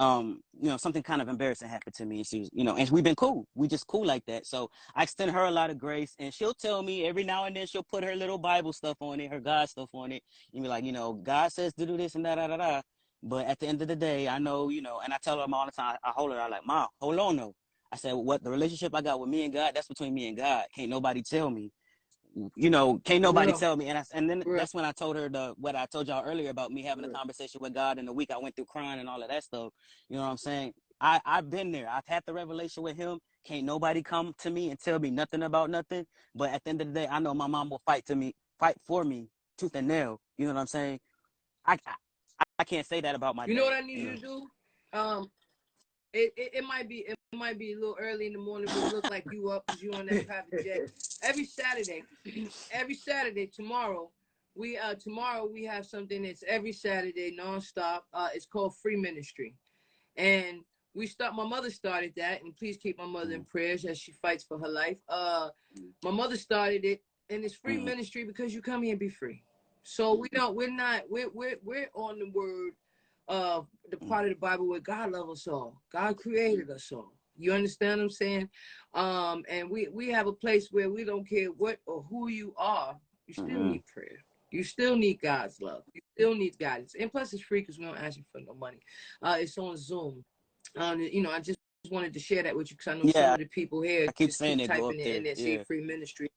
You know, something kind of embarrassing happened to me, and she was, you know, and we've been cool. We just cool like that. So I extend her a lot of grace, and she'll tell me every now and then, she'll put her little Bible stuff on it, her God stuff on it, and be like, you know, God says to do this and da da da da. But at the end of the day, I know, you know, and I tell her all the time, I hold her, I'm like, Mom, hold on, though. I said, what the relationship I got with me and God, that's between me and God. Can't nobody tell me. You know, can't nobody tell me. And then that's when I told her what I told y'all earlier about me having a conversation with God in the week I went through crying and all of that stuff. You know what I'm saying? I've been there. I've had the revelation with him. Can't nobody come to me and tell me nothing about nothing. But at the end of the day, I know my mom will fight for me, tooth and nail. You know what I'm saying? I can't say that about my dad. You know what I need you to do? It might be a little early in the morning, but it look like you up because you on that private jet. Every Saturday, tomorrow we have something that's every Saturday nonstop. It's called Free Ministry, and my mother started that, and please keep my mother in prayers as she fights for her life. My mother started it, and it's free ministry because you come here and be free. So we're on the word of the part of the Bible where God loves us all. God created us all. You understand what I'm saying? And we have a place where we don't care what or who you are. You still need prayer. You still need God's love. You still need guidance. And plus, it's free because we don't ask you for no money. It's on Zoom. You know, I just wanted to share that with you because I know some of the people here keep typing it in there, say free ministry.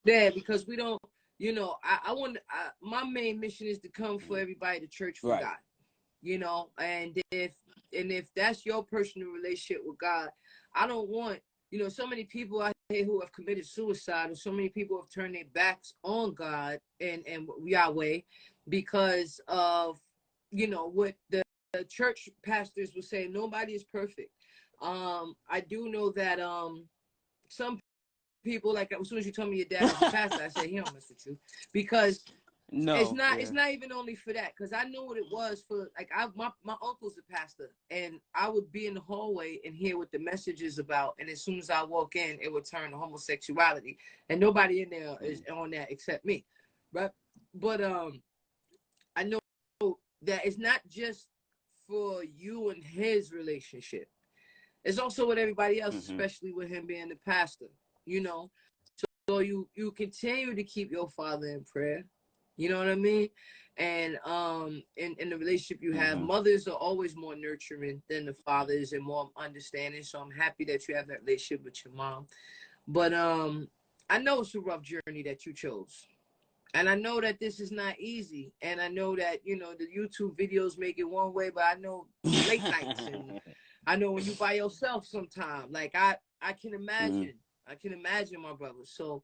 There, because we don't. You know, my main mission is to come for everybody to church for God. You know, and if that's your personal relationship with God, I don't want, you know, so many people out here who have committed suicide, or so many people have turned their backs on God and Yahweh because of, you know, what the church pastors will say. Nobody is perfect. I do know that some people, like as soon as you told me your dad was a pastor, I said he don't mess with you, because it's not even only for that, because I know what it was for. Like my uncle's a pastor, and I would be in the hallway and hear what the message is about, and as soon as I walk in, it would turn to homosexuality, and nobody in there is on that except me, right? But I know that it's not just for you and his relationship. It's also with everybody else, especially with him being the pastor. You know, so you continue to keep your father in prayer. You know what I mean? And in the relationship you have, mothers are always more nurturing than the fathers and more understanding. So I'm happy that you have that relationship with your mom. But I know it's a rough journey that you chose. And I know that this is not easy. And I know that, you know, the YouTube videos make it one way, but I know late nights, and I know when you by yourself sometime. Like I can imagine. I can imagine, my brother. So,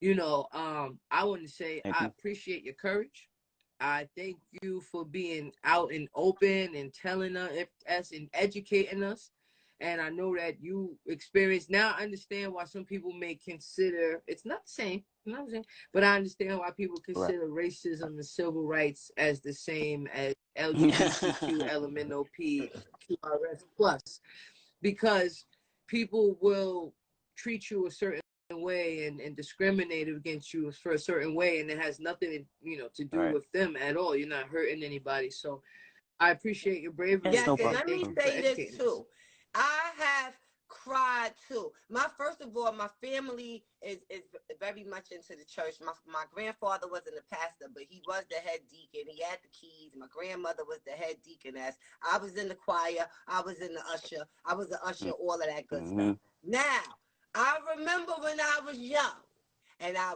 you know, I want to say I appreciate your courage. I thank you for being out and open and telling us and educating us. And I know that you experience. Now I understand why some people may consider, it's not the same, you know what I'm saying? But I understand why people consider racism and civil rights as the same as LGBTQ, LMNOP, QRS plus, because people will treat you a certain way and discriminate against you for a certain way, and it has nothing, you know, to do with them at all. You're not hurting anybody. So I appreciate your bravery. Yes, and let me say this too. I have cried too. First of all, my family is very much into the church. My grandfather wasn't a pastor, but he was the head deacon. He had the keys. My grandmother was the head deaconess. I was in the choir. I was in the usher. I was the usher, all of that good stuff. Now, I remember when I was young, and I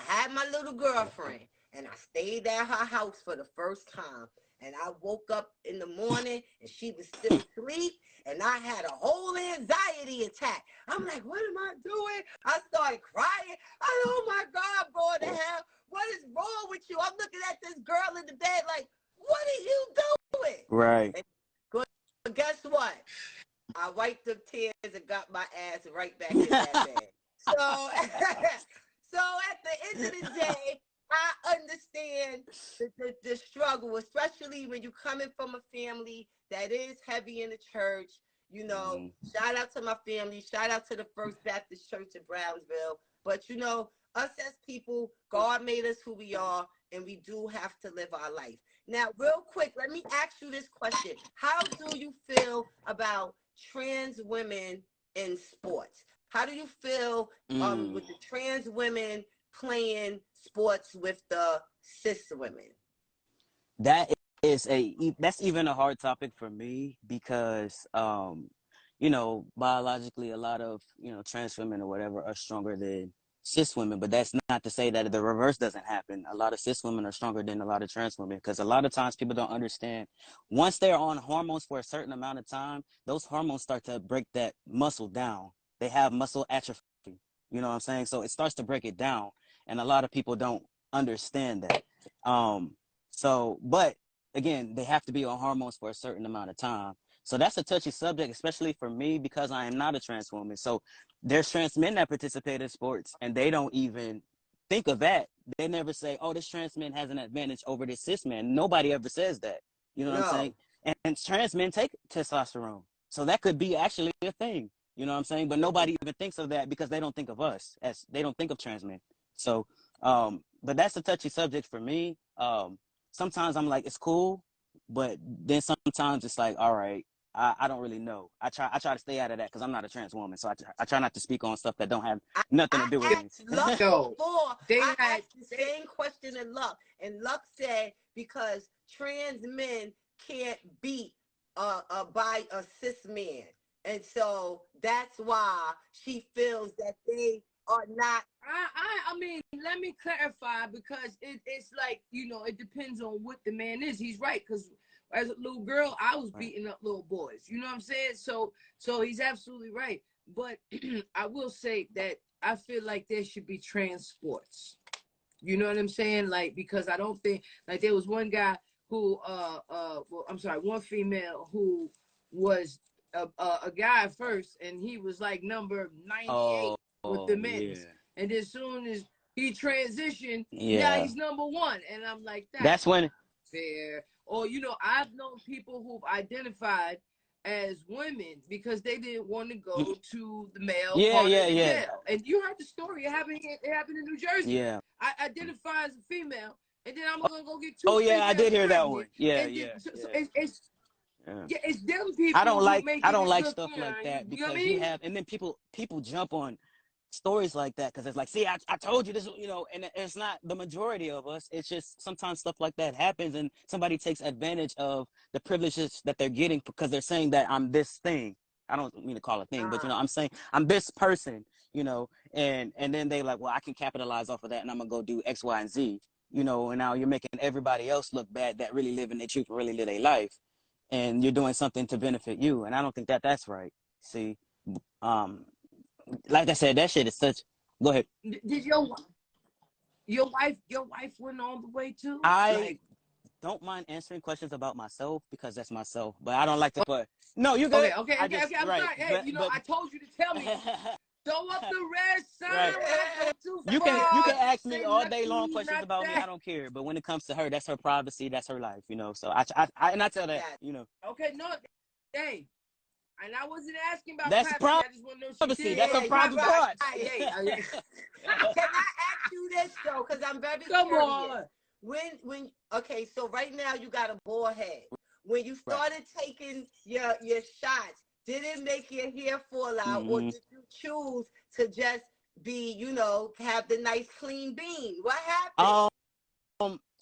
had my little girlfriend, and I stayed at her house for the first time. And I woke up in the morning and she was still asleep, and I had a whole anxiety attack. I'm like, what am I doing? I started crying. Oh my God, boy, the hell, what is wrong with you? I'm looking at this girl in the bed like, what are you doing? Right. But guess what? I wiped the tears and got my ass right back in that bed. So, so at the end of the day, I understand the struggle, especially when you're coming from a family that is heavy in the church. You know, shout out to my family. Shout out to the First Baptist Church in Brownsville. But, you know, us as people, God made us who we are, and we do have to live our life. Now, real quick, let me ask you this question. How do you feel about trans women in sports? How do you feel with the trans women playing sports with the cis women? That's even a hard topic for me because you know, biologically a lot of, you know, trans women or whatever are stronger than cis women, but that's not to say that the reverse doesn't happen. A lot of cis women are stronger than a lot of trans women, because a lot of times people don't understand, once they're on hormones for a certain amount of time, those hormones start to break that muscle down. They have muscle atrophy, you know what I'm saying? So it starts to break it down, and a lot of people don't understand that. But again, they have to be on hormones for a certain amount of time. So that's a touchy subject, especially for me, because I am not a trans woman. So there's trans men that participate in sports, and they don't even think of that. They never say, oh, this trans man has an advantage over this cis man. Nobody ever says that. You know what I'm saying? And trans men take testosterone. So that could be actually a thing. You know what I'm saying? But nobody even thinks of that because they don't think of us, as they don't think of trans men. So, but that's a touchy subject for me. Sometimes I'm like, it's cool, but then sometimes it's like, all right, I don't really know. I try to stay out of that because I'm not a trans woman, so I try not to speak on stuff that don't have nothing to do with it. I asked the same question to Luck, and Luck said because trans men can't beat by a cis man, and so that's why she feels that they are not. I mean, let me clarify, because it's like, you know, it depends on what the man is. He's right, because as a little girl, I was beating up little boys. You know what I'm saying? So he's absolutely right. But I will say that I feel like there should be trans sports. You know what I'm saying? Like, because I don't think, like, there was one guy who, one female who was a guy first, and he was like number 98 with the men's. Yeah. And as soon as he transitioned, now he's number 1. And I'm like, that's when fair. Or, you know, I've known people who've identified as women because they didn't want to go to the male part of the jail. And you heard the story. It happened in New Jersey. Yeah. I identify as a female, and then I'm going to go get 2 females I did hear that one. So it's them people. I don't like stuff like that, because you have, and then people jump on stories like that because it's like, see, I told you this, you know, and it's not the majority of us. It's just sometimes stuff like that happens, and somebody takes advantage of the privileges that they're getting because they're saying that I'm this thing. I don't mean to call it thing, but, you know, I'm saying I'm this person, you know, and then they like, well, I can capitalize off of that, and I'm gonna go do X, Y, and Z, you know, and now you're making everybody else look bad that really live in their truth, really live their life, and you're doing something to benefit you, and I don't think that that's right. See, like I said, that shit is such. Go ahead. Did your wife went all the way too? I don't mind answering questions about myself because that's myself, but I don't like to put. No, you good? Okay. I'm sorry. Hey, I told you to tell me. Throw up the red sign. Right. You can ask me all day long questions about me. I don't care. But when it comes to her, that's her privacy. That's her life. You know. So I tell that. You know. Okay. No. Hey. And I wasn't asking about that's privacy. I just want to know if she did. That's her private part. Can I ask you this though? Because I'm very curious. Come on. When okay, so right now you got a bald head. When you started taking your shots, Did it make your hair fall out, or Mm-hmm. did you choose to just be, you know, have the nice clean bean? What happened?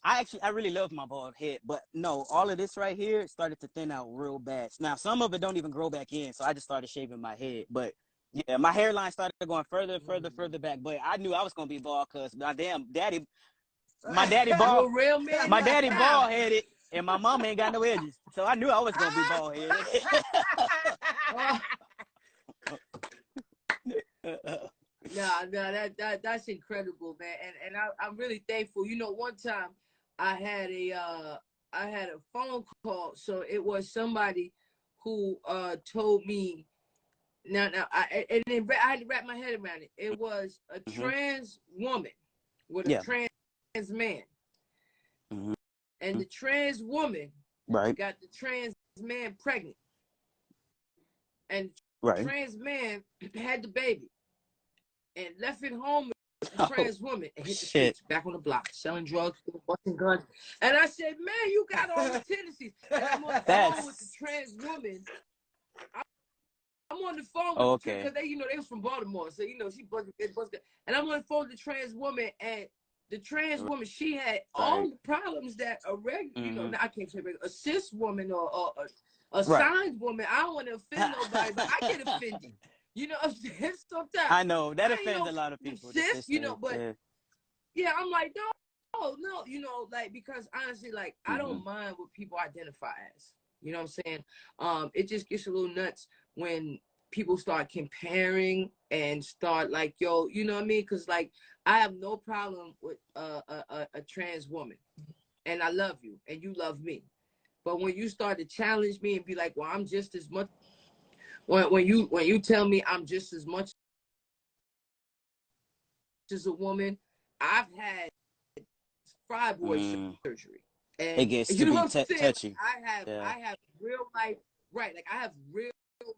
I really love my bald head, but no, all of this right here started to thin out real bad. Now, some of it don't even grow back in, so I just started shaving my head. But yeah, my hairline started going further back. But I knew I was gonna be bald because my daddy You bald, a real man. my You a daddy cow. bald headed, and my mom ain't got no edges, so I knew I was gonna be bald headed. That's incredible, man. And I'm really thankful. You know, one time I had a phone call. So it was somebody who told me I had to wrap my head around it. It was a trans woman with a Yeah. trans man. Mhm. And the trans woman Right. got the trans man pregnant. And the Right. trans man had the baby and left it home with the trans woman and hit the Shit. streets, back on the block, selling drugs, busting guns. And I said, man, you got all the tendencies. And I'm on the phone with the trans woman. I'm on the phone with the because they, they was from Baltimore, so she busted. And I'm on the phone with the trans woman, and the trans woman, she had all the problems that a regular, I can't say regular, a cis woman or a signed woman. I don't want to offend nobody, but I get offended. You know what I'm saying? Sometimes I know that offends a lot of people. Cis, but I'm like, no, because honestly, like, I don't mind what people identify as. You know what I'm saying? It just gets a little nuts when people start comparing and start like, yo, you know what I mean? Because, like, I have no problem with a trans woman, and I love you, and you love me. But when you start to challenge me and be like, well, I'm just as much. When you tell me I'm just as much as a woman, I've had fibroid surgery. And it gets to be touchy. I have real life, right? Like, I have real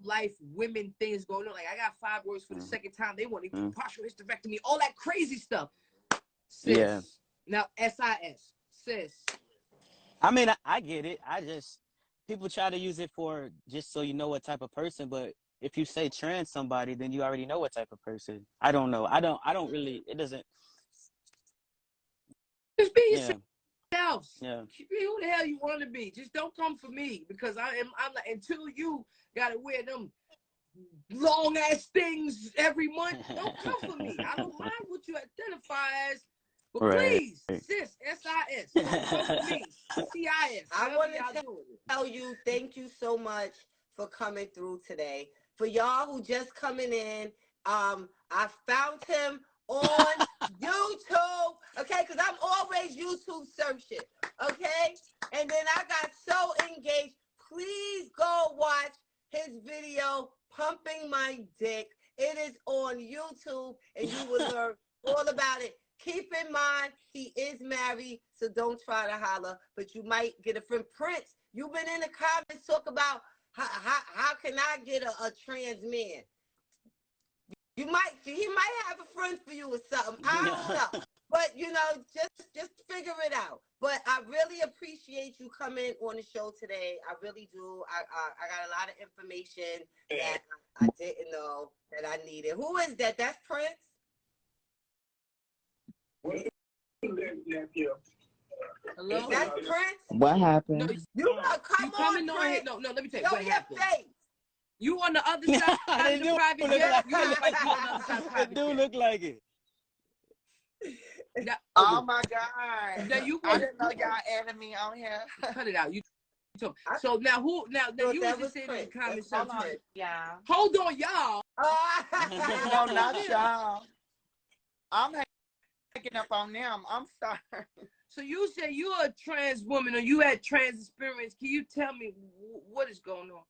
life women things going on. Like, I got fibroids for the second time. They want to do partial hysterectomy, all that crazy stuff. Sis. Yeah. Now, SIS, sis. I mean, I get it. People try to use it for just so you know what type of person, but if you say trans somebody, then you already know what type of person. I don't know. I don't really, it doesn't. Just be yourself. Yeah. Be who the hell you want to be. Just don't come for me, because I'm like, until you gotta wear them long ass things every month, don't come for me. I don't mind what you identify as, but please, sis, SIS, don't come for me. CIS. I want to tell you, thank you so much for coming through today. For y'all who just coming in, I found him on YouTube, okay, because I'm always YouTube searching, okay, and then I got so engaged. Please go watch his video, Pumping My Dick. It is on YouTube, and you will learn all about it. Keep in mind, he is married, so don't try to holler, but you might get a friend. Prince, you've been in the comments talk about how can I get a trans man? He might have a friend for you or something. I don't know. But, just figure it out. But I really appreciate you coming on the show today. I really do. I got a lot of information that I didn't know that I needed. Who is that? That's Prince? Hello? Is that Prince? What happened? No, come on, Prince. No, let me tell you Show what your happened. face. You on the other side of the private jet? You look like you on the other side of the private jet. It do look like it. Now, Oh my God! Now you I didn't know y'all added me on here. Cut it out. You told. So now who? Now you was just saying in the comments. Hold on, y'all. Hold on, y'all. No, not y'all. I'm picking up on them. I'm sorry. So you say you're a trans woman or you had trans experience. Can you tell me what is going on?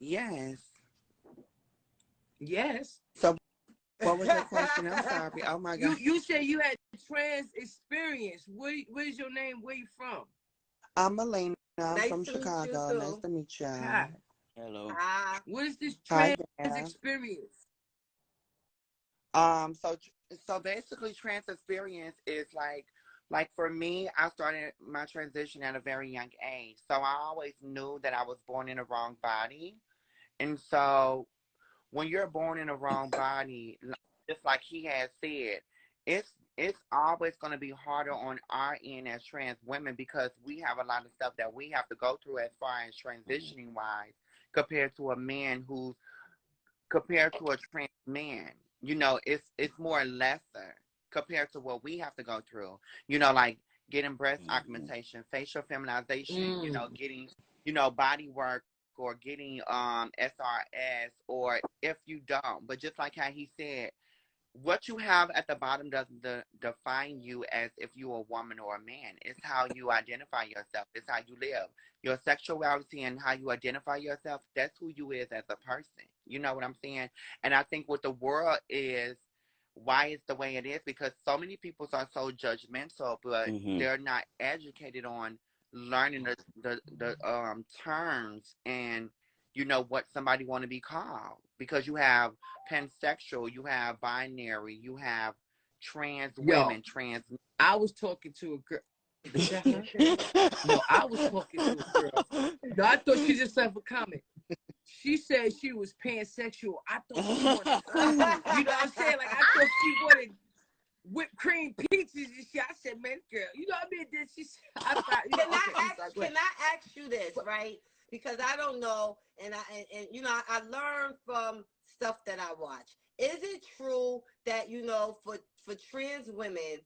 Yes. Yes. So what was your question? I'm sorry. Oh my God. You say you had trans experience. What is your name? Where you from? I'm Mileena. I'm Nice from to meet Chicago. you, Nice to meet you. Hi. Hello. What is this trans Hi, experience? So basically trans experience is like Like for me, I started my transition at a very young age. So I always knew that I was born in the wrong body. And so when you're born in the wrong body, just like he has said, it's always going to be harder on our end as trans women because we have a lot of stuff that we have to go through as far as transitioning wise compared to a man who's compared to a trans man. You know, it's more lesser compared to what we have to go through. You know, like getting breast augmentation, facial feminization, you know, getting, you know, body work or getting SRS, or if you don't. But just like how he said, what you have at the bottom doesn't define you as if you're a woman or a man. It's how you identify yourself. It's how you live. Your sexuality and how you identify yourself, that's who you is as a person. You know what I'm saying? And I think what the world is, why it's the way it is, because so many people are so judgmental, but they're not educated on learning the terms and, you know, what somebody want to be called. Because you have pansexual, you have binary, you have trans women, trans. I was talking to a girl. Is that her? No, I was talking to a girl. No, I thought she just left a comment. She said she was pansexual. I thought she wanted food. You know what I'm saying? Like, I thought she wanted whipped cream pizzas and shit. I said, man, girl, you know what I mean? Then she said, I thought, you know, can I ask you this, right? Because I don't know, and you know, I learned from stuff that I watch. Is it true that, you know, for trans women,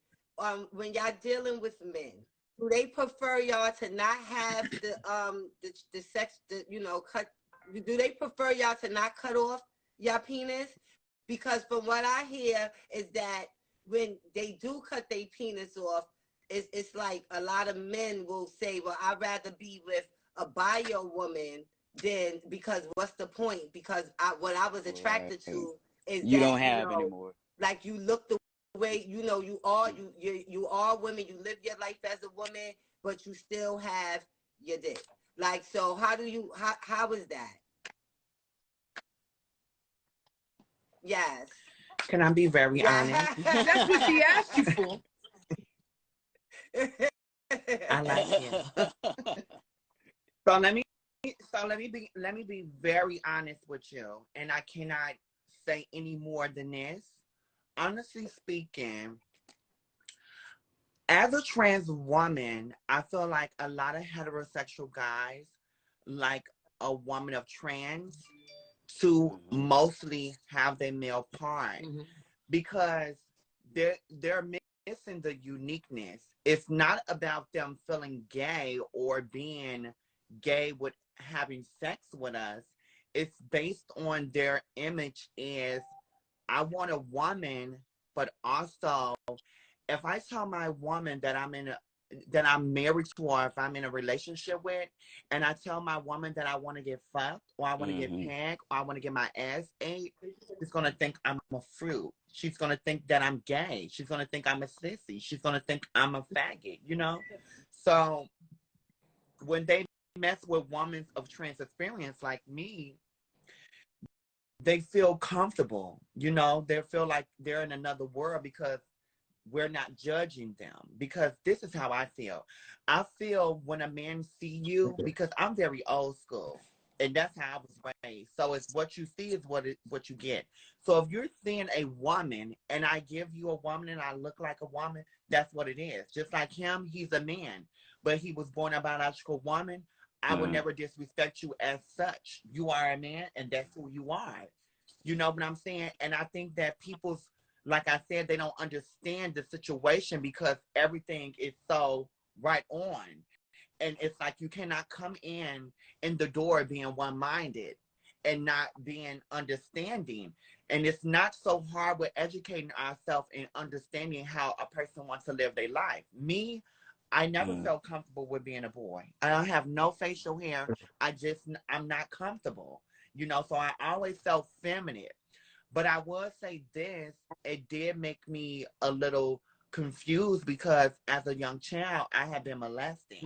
when y'all dealing with men, do they prefer y'all to not have the sex, you know, cut? Do they prefer y'all to not cut off your penis? Because from what I hear is that when they do cut their penis off, it's like a lot of men will say, well, I'd rather be with a bio woman than, because what's the point? Because what I was attracted to is you that, don't have you know, anymore. like you look the way, you know, you are women, you live your life as a woman, but you still have your dick. Like, so how is that? Yes. Can I be very honest? That's what she asked you for. I like him. So let me be very honest with you, and I cannot say any more than this. Honestly speaking, as a trans woman, I feel like a lot of heterosexual guys like a woman of trans to mostly have their male part because they're missing the uniqueness. It's not about them feeling gay or being gay with having sex with us. It's based on their image is, I want a woman, but also if I tell my woman that I'm married to, or if I'm in a relationship with, and I tell my woman that I want to get fucked, or I want to get pegged, or I want to get my ass ate, she's going to think I'm a fruit. She's going to think that I'm gay. She's going to think I'm a sissy. She's going to think I'm a faggot, you know? So when they mess with women of trans experience like me, they feel comfortable, you know? They feel like they're in another world because we're not judging them, because this is how I feel. I feel when a man see you, because I'm very old school, and that's how I was raised. So it's what you see is what you get. So if you're seeing a woman and I give you a woman and I look like a woman, that's what it is. Just like him, he's a man, but he was born a biological woman. I would never disrespect you as such. You are a man, and that's who you are. You know what I'm saying? And I think that people's, like I said, they don't understand the situation because everything is so right on. And it's like you cannot come in the door being one-minded and not being understanding. And it's not so hard with educating ourselves and understanding how a person wants to live their life. Me, I never felt comfortable with being a boy. I don't have no facial hair. I'm not comfortable. You know, so I always felt feminine. But I will say this, it did make me a little confused because as a young child, I had been molested.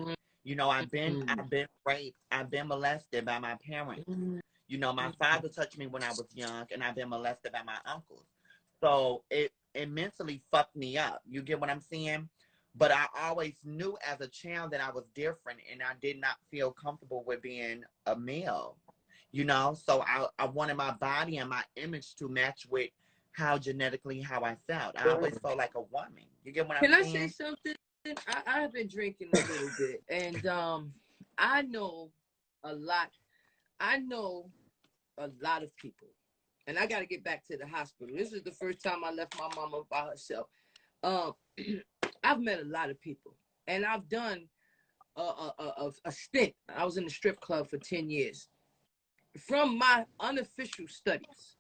You know, I've been raped. I've been molested by my parents. You know, my father touched me when I was young, and I've been molested by my uncles. So it mentally fucked me up. You get what I'm saying? But I always knew as a child that I was different, and I did not feel comfortable with being a male, you know? So I wanted my body and my image to match with how I felt. I always felt like a woman. You get what I'm saying? Can I say something? I've been drinking a little bit, and I know a lot. I know a lot of people, and I got to get back to the hospital. This is the first time I left my mama by herself. I've met a lot of people, and I've done a stint. I was in the strip club for 10 years. From my unofficial studies,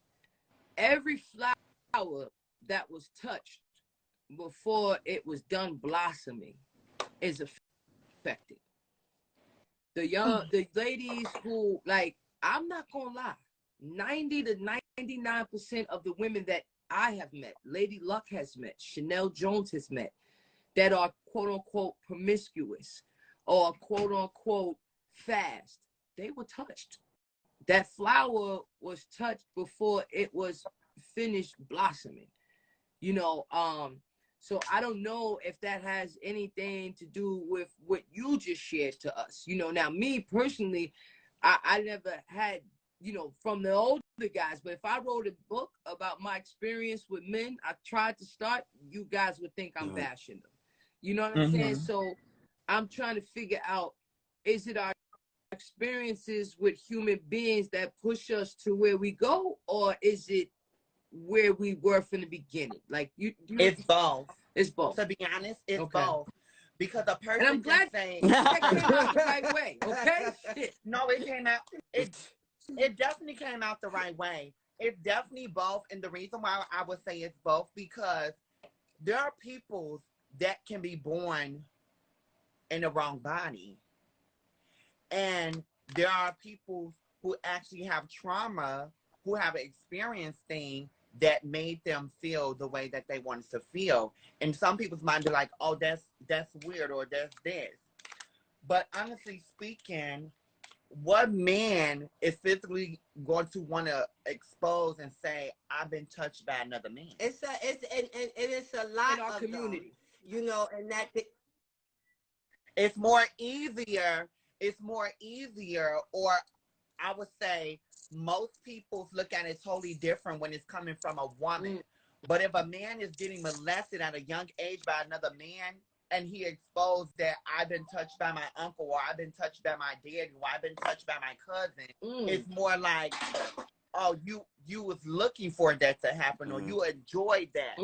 every flower that was touched before it was done blossoming is affected. The ladies who, like, I'm not gonna lie, 90 to 99% of the women that I have met, Lady Luck has met, Chanel Jones has met, that are quote unquote promiscuous or quote unquote fast, they were touched. That flower was touched before it was finished blossoming, you know. So I don't know if that has anything to do with what you just shared to us. You know, now me personally, I never had, you know, from the older guys, but if I wrote a book about my experience with men, I tried to start, you guys would think I'm bashing them. You know what I'm saying? So I'm trying to figure out, is it our experiences with human beings that push us to where we go, or is it where we were from the beginning? Like it's both. It's both. To be honest, it's both. Because a person, and I'm glad saying that came out the right way. Okay. Shit. No, it came out. It definitely came out the right way. It's definitely both, and the reason why I would say it's both, because there are people that can be born in the wrong body, and there are people who actually have trauma, who have experienced things that made them feel the way that they wanted to feel. And some people's mind be like, oh, that's weird, or that's this. But honestly speaking, what man is physically going to want to expose and say, I've been touched by another man? It's a lot in our of community, them, you know, and that it's more easier. It's more easier, or I would say most people look at it totally different when it's coming from a woman. But if a man is getting molested at a young age by another man, and he exposed that I've been touched by my uncle, or I've been touched by my dad, or I've been touched by my cousin, it's more like, oh, you was looking for that to happen, or you enjoyed that.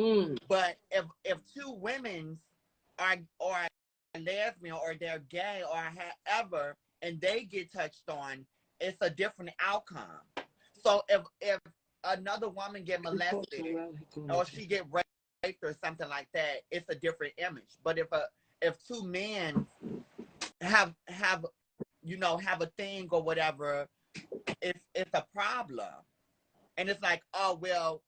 But if two women are lesbian, or they're gay, or however, and they get touched on, it's a different outcome. So if another woman get molested, or she get raped or something like that, it's a different image. But if two men have a thing or whatever, it's a problem. And it's like, oh, well,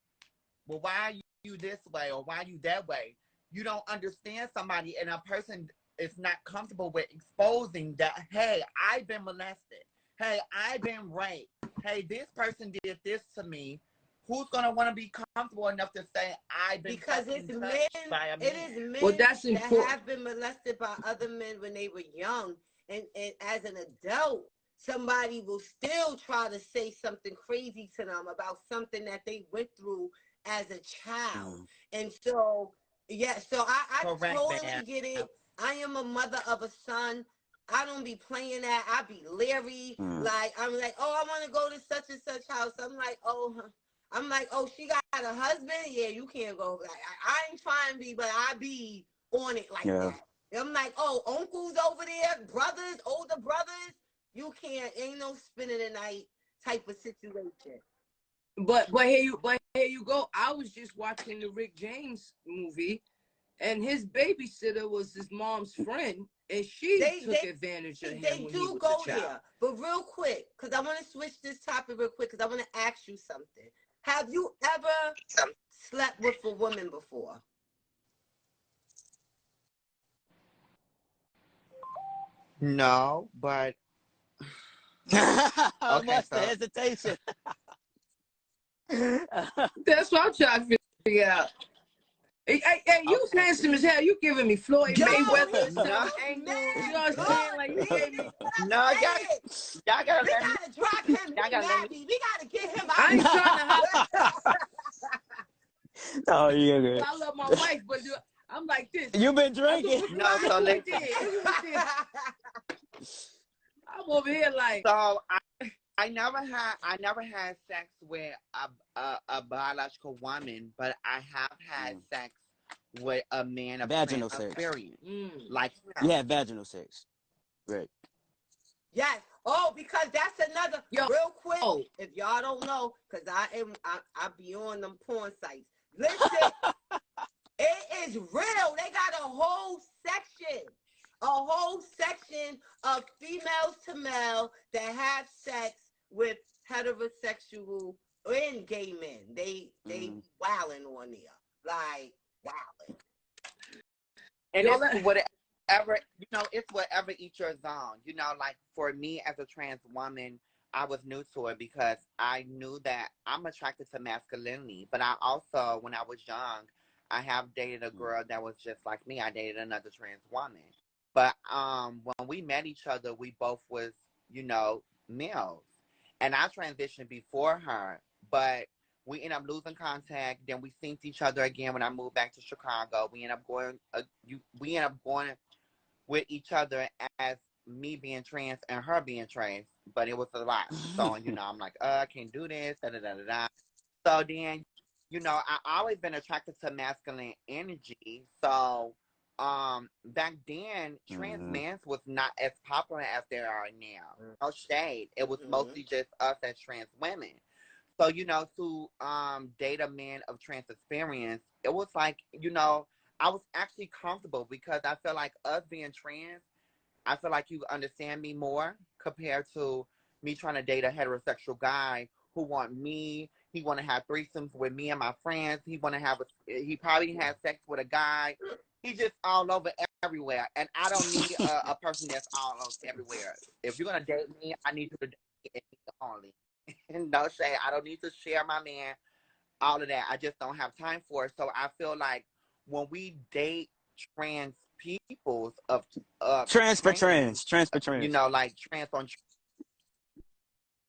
why are you this way, or why are you that way? You don't understand somebody, and a person is not comfortable with exposing that, hey, I've been molested. Hey, I've been raped. Hey, this person did this to me. Who's gonna want to be comfortable enough to say I've been because it's men, by a man? it is men well, that's that important. have been molested by other men when they were young, and as an adult, somebody will still try to say something crazy to them about something that they went through as a child. And so, yeah, so I totally get it. I am a mother of a son. I don't be playing that. I be leery. Like, I'm like, oh, I want to go to such and such house. I'm like, oh, she got a husband? Yeah, you can't go. Like, I ain't trying to be, but I be on it like that. I'm like, oh, uncles over there, brothers, older brothers, you can't, ain't no spending the night type of situation. But here you go. I was just watching the Rick James movie, and his babysitter was his mom's friend, and she took advantage of him when he was a child. They do go there. But real quick, because I want to switch this topic real quick, because I want to ask you something. Have you ever slept with a woman before? No, but What's the hesitation? That's what I'm trying to figure out. Hey, you handsome as hell. You giving me Floyd Yo, Mayweather he's some so angle. mad. You know what I'm saying? Like, you gave me. No, y'all gotta We let me. gotta drop him. Y'all He's gotta let me. mad. We gotta get him I out. ain't trying to hide. Oh, yeah, good. I love my wife, but I'm like this. You been drinking? No, so Look listen. what we did. I'm over here like. So I never had sex with a biological woman, but I have had sex with a man of Vaginal trans sex. experience. Mm. Like You had vaginal sex. Right. Yes. Oh, because that's another real quick. Oh. If y'all don't know, because I be on them porn sites. Listen, it is real. They got a whole section of females to male that have sex with heterosexual and gay men. They wilding on there, like wilding. And it's whatever, it's whatever each your zone. Like for me as a trans woman, I was new to it because I knew that I'm attracted to masculinity. But I also, when I was young, I have dated a girl that was just like me. I dated another trans woman. But when we met each other, we both was, males. And I transitioned before her. But we ended up losing contact. Then we synced each other again when I moved back to Chicago. We ended up going with each other as me being trans and her being trans, but it was a lot. So, I'm like, I can't do this, da-da-da-da-da. So then, I always been attracted to masculine energy. So, back then, trans men was not as popular as they are now. No shade. It was mostly just us as trans women. So, to date a man of trans experience, it was like, I was actually comfortable because I feel like us being trans, I feel like you understand me more compared to me trying to date a heterosexual guy who want me. He want to have threesomes with me and my friends. He probably has sex with a guy. He just all over everywhere. And I don't need a person that's all over everywhere. If you're going to date me, I need you to date me only. No shade. I don't need to share my man, all of that. I just don't have time for it. So I feel like when we date trans peoples Trans for trans. like trans on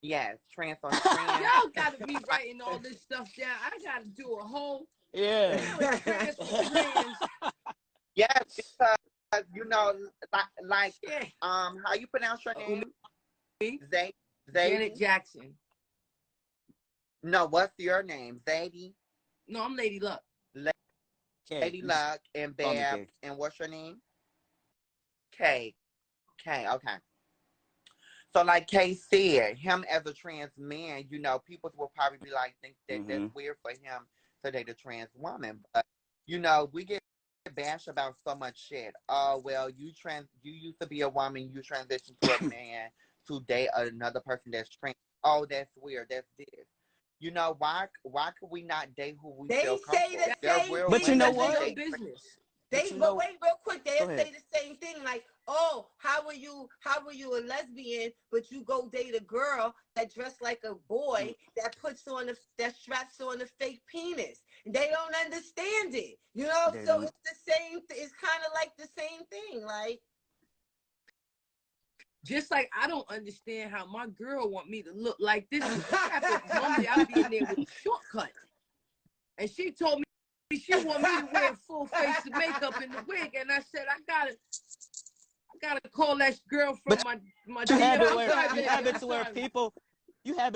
yes, trans on trans. Y'all gotta be writing all this stuff down. I gotta do a whole trans for trans. Yes, because like how you pronounce your name? Janet Jackson. No, what's your name? Zadie? No, I'm Lady Luck. Lady Luck and Bev. And what's your name? Kay. Okay. So like Kay said, him as a trans man, people will probably be like, think that that's weird for him to date a trans woman. But, we get bashed about so much shit. Oh, well, you used to be a woman, you transitioned to a man to date another person that's trans. Oh, that's weird. That's this. Why could we not date who we feel comfortable? They say the same thing. But you know what? Business. But wait, real quick. They'll say the same thing. Like, oh, how are you a lesbian, but you go date a girl that dressed like a boy that straps on a fake penis? They don't understand it, So it's the same. It's kind of like the same thing, like. Just like I don't understand how my girl want me to look like this. Normally I'll be in there with a shortcut. And she told me she want me to wear full face of makeup in the wig. And I said, I gotta call that girl from my you have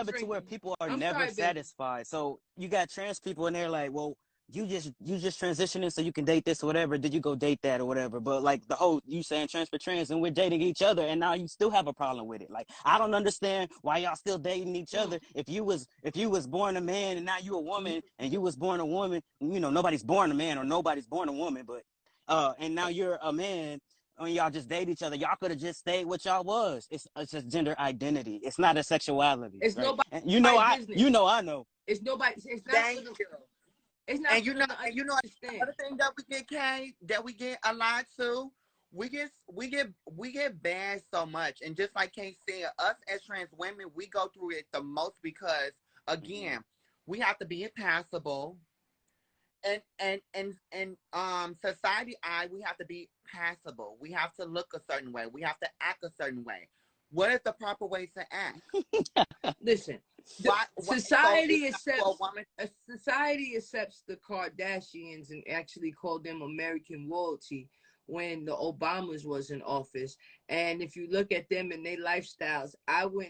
it where people are never satisfied. So you got trans people and they're like, well, you just transitioning so you can date this or whatever. Did you go date that or whatever? But like the whole you saying trans for trans and we're dating each other and now you still have a problem with it. Like I don't understand why y'all still dating each other. If you was born a man and now you a woman and you was born a woman, nobody's born a man or nobody's born a woman, but and now you're a man. When y'all just date each other, y'all could have just stayed what y'all was. It's just gender identity. It's not a sexuality. It's right? nobody. And I know. It's nobody. It's not. Thank you. It's not. And another thing that we get, Kay, that we get a lot too. We get bashed so much, and just like Kay said, us as trans women, we go through it the most because again, we have to be impassable. society we have to be passable. We have to look a certain way. We have to act a certain way. What is the proper way to act? Listen, society accepts the Kardashians and actually called them American royalty when the Obamas was in office. And if you look at them and their lifestyles,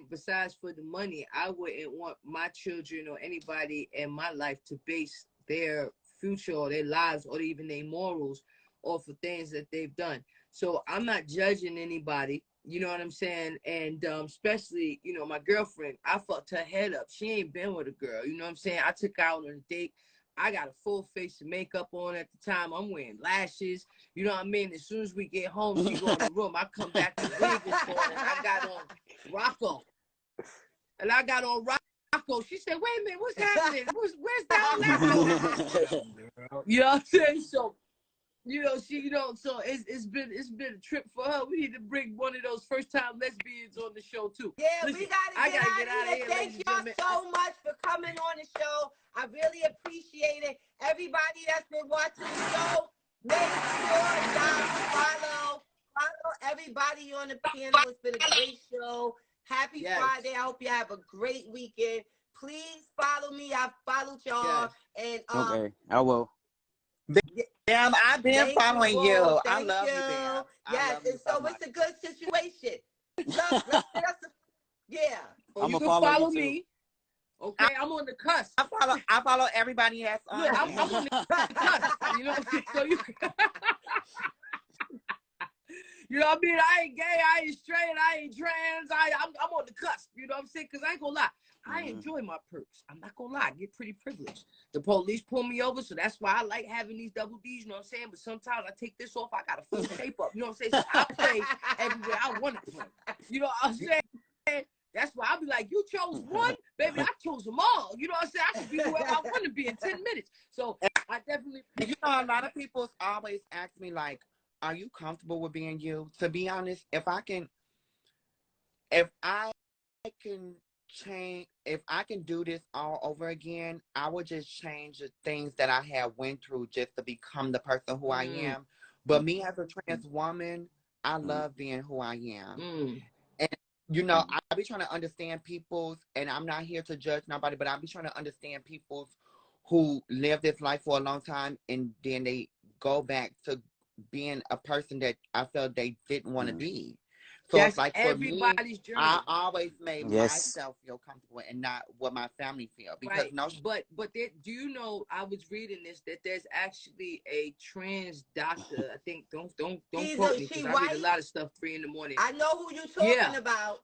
besides for the money, I wouldn't want my children or anybody in my life to base their future or their lives or even their morals off of things that they've done. So I'm not judging anybody, you know what I'm saying? And especially, you know, my girlfriend, I fucked her head up. She ain't been with a girl, you know what I'm saying? I took her out on a date. I got a full face of makeup on at the time. I'm wearing lashes. You know what I mean? As soon as we get home, she go in the room. I come back, the wig is on, and I got on Rocco. She said, wait a minute, what's happening? Where's Don Lasso? You know what I'm saying? So, you know, so it's been a trip for her. We need to bring one of those first time lesbians on the show too. Yeah, listen, we gotta get out of here. Thank y'all so much for coming on the show. I really appreciate it. Everybody that's been watching the show, make sure y'all follow everybody on the panel. It's been a great show. Happy Friday. I hope you have a great weekend. Please follow me. I followed y'all. And okay, I will. Damn, I've been following you. I love you, Bam. Yes, and so it's a good situation. Yeah. Well, you can follow me. Okay, I'm on the cusp. I follow everybody else on. Look, I'm on the cusp. You know what I'm saying? So you you know what I mean? I ain't gay, I ain't straight, I ain't trans. I'm on the cusp. You know what I'm saying? Because I ain't gonna lie. I enjoy my perks. I'm not gonna lie. I get pretty privileged. The police pull me over, so that's why I like having these double D's, you know what I'm saying? But sometimes I take this off, I got a full shape up. You know what I'm saying? So I play everywhere I want to play. You know what I'm saying? That's why I'll be like, you chose one? Baby, I chose them all. You know what I'm saying? I should be whoever I want to be in 10 minutes. So I definitely... You know, a lot of people always ask me, like, are you comfortable with being you? To be honest, if I can do this all over again, I would just change the things that I have went through just to become the person who I am. But me as a trans woman, I love being who I am. And, you know, I be trying to understand people's, and I'm not here to judge nobody, but I be trying to understand people's who live this life for a long time and then they go back to being a person that I felt they didn't want to be. So that's it's like for everybody's me, journey. I always made myself feel comfortable and not what my family feel. Because but there, do you know? I was reading this that there's actually a trans doctor. I think don't quote me because I read a lot of stuff 3 a.m. I know who you're talking about.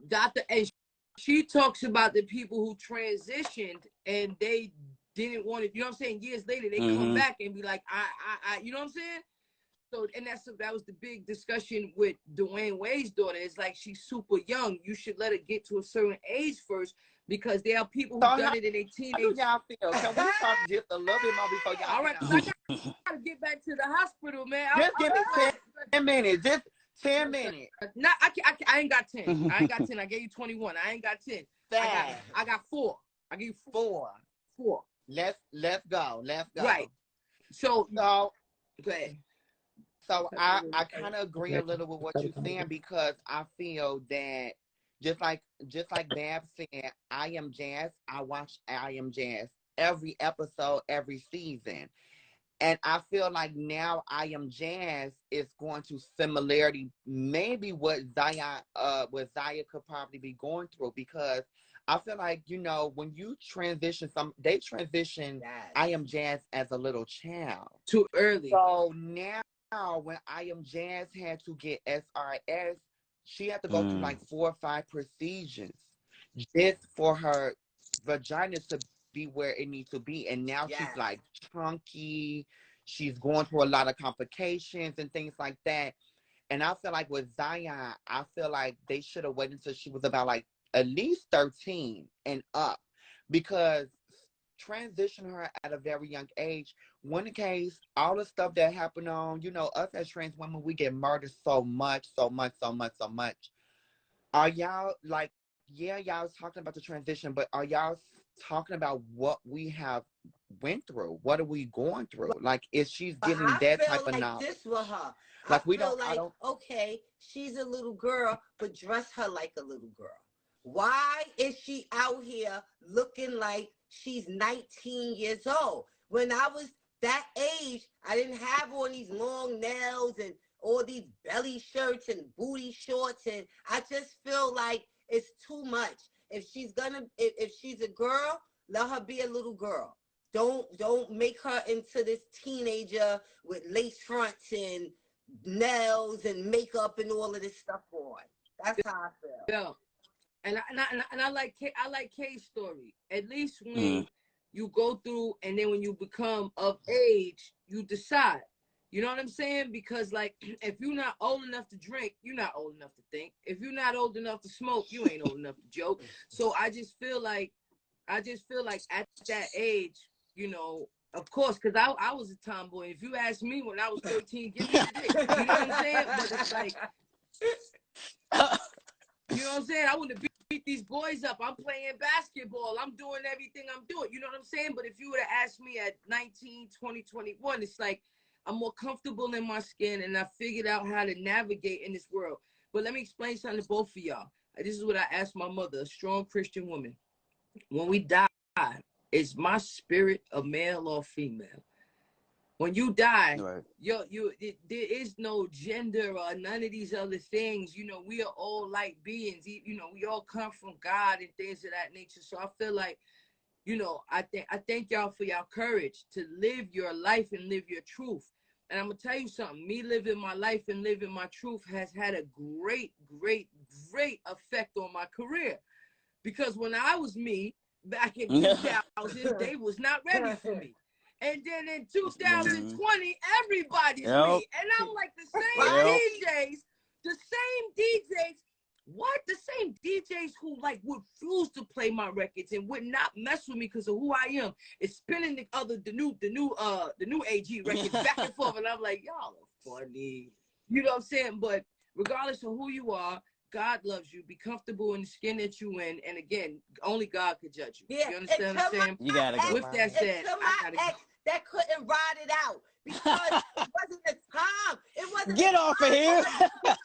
Doctor, and she talks about the people who transitioned and they didn't want it. You know what I'm saying? Years later, they come back and be like, I, you know what I'm saying? So, and that was the big discussion with Dwayne Wade's daughter. It's like, she's super young. You should let her get to a certain age first because there are people who done it in their teenage. How do y'all feel? Can we talk just a little bit more before y'all? All right, I gotta get back to the hospital, man. Just give me 10 minutes. Just 10 minutes. No, I ain't got 10. I ain't got 10. I gave you 21. I ain't got 10. I got 4. I gave you 4. 4. Let's go. Right. So go ahead. So I kind of agree a little with what you're saying because I feel that just like Bab said, I Am Jazz. I watch I Am Jazz every episode, every season, and I feel like now I Am Jazz is going to similarity maybe what Zaya could probably be going through because I feel like, you know, when you transition, they transition I Am Jazz as a little child too early. So now when I Am Jazz had to get SRS, she had to go through like 4 or 5 procedures just for her vagina to be where it needs to be. And now she's like chunky. She's going through a lot of complications and things like that. And I feel like with Zion, I feel like they should have waited until she was about like at least 13 and up because transition her at a very young age. One case, all the stuff that happened on, you know, us as trans women, we get murdered so much. Are y'all like, y'all was talking about the transition, but are y'all talking about what we have went through. What are we going through? Like, if she's But giving I that feel type of like knowledge. this with her. Like, I feel like, okay, she's a little girl, but dress her like a little girl. Why is she out here looking like she's 19 years old? When I was that age, I didn't have all these long nails and all these belly shirts and booty shorts, and I just feel like it's too much. If she's a girl, let her be a little girl. Don't make her into this teenager with lace fronts and nails and makeup and all of this stuff on. That's how I feel. Yeah. And I like Kay's story. At least when you go through, and then when you become of age, you decide. You know what I'm saying? Because, like, if you're not old enough to drink, you're not old enough to think. If you're not old enough to smoke, you ain't old enough to joke. So I just feel like at that age, you know, of course, because I was a tomboy. If you ask me when I was 13, give me the dick. You know what I'm saying? But it's like, you know what I'm saying? I want to beat these boys up. I'm playing basketball. I'm doing everything I'm doing. You know what I'm saying? But if you would have asked me at 19, 20, 21, it's like I'm more comfortable in my skin, and I figured out how to navigate in this world. But let me explain something to both of y'all. This is what I asked my mother, a strong Christian woman. When we die, is my spirit a male or female? When you die, Right. there is no gender or none of these other things. You know, we are all light beings. You know, we all come from God and things of that nature. So I feel like, you know, I thank y'all for y'all courage to live your life and live your truth. And I'm gonna tell you something. Me living my life and living my truth has had a great, great, great effect on my career. Because when I was me back in 2000, they was not ready for me. And then in 2020, everybody's me. And I'm like, the same DJs who like would refuse to play my records and would not mess with me because of who I am, is spinning the new AG records back and forth. And I'm like, y'all are funny. You know what I'm saying? But regardless of who you are, God loves you. Be comfortable in the skin that you in. And again, only God could judge you. Yeah. You understand what I'm saying? You gotta go. With that said, I gotta go. That couldn't ride it out because it wasn't the time. It wasn't. Get off of here.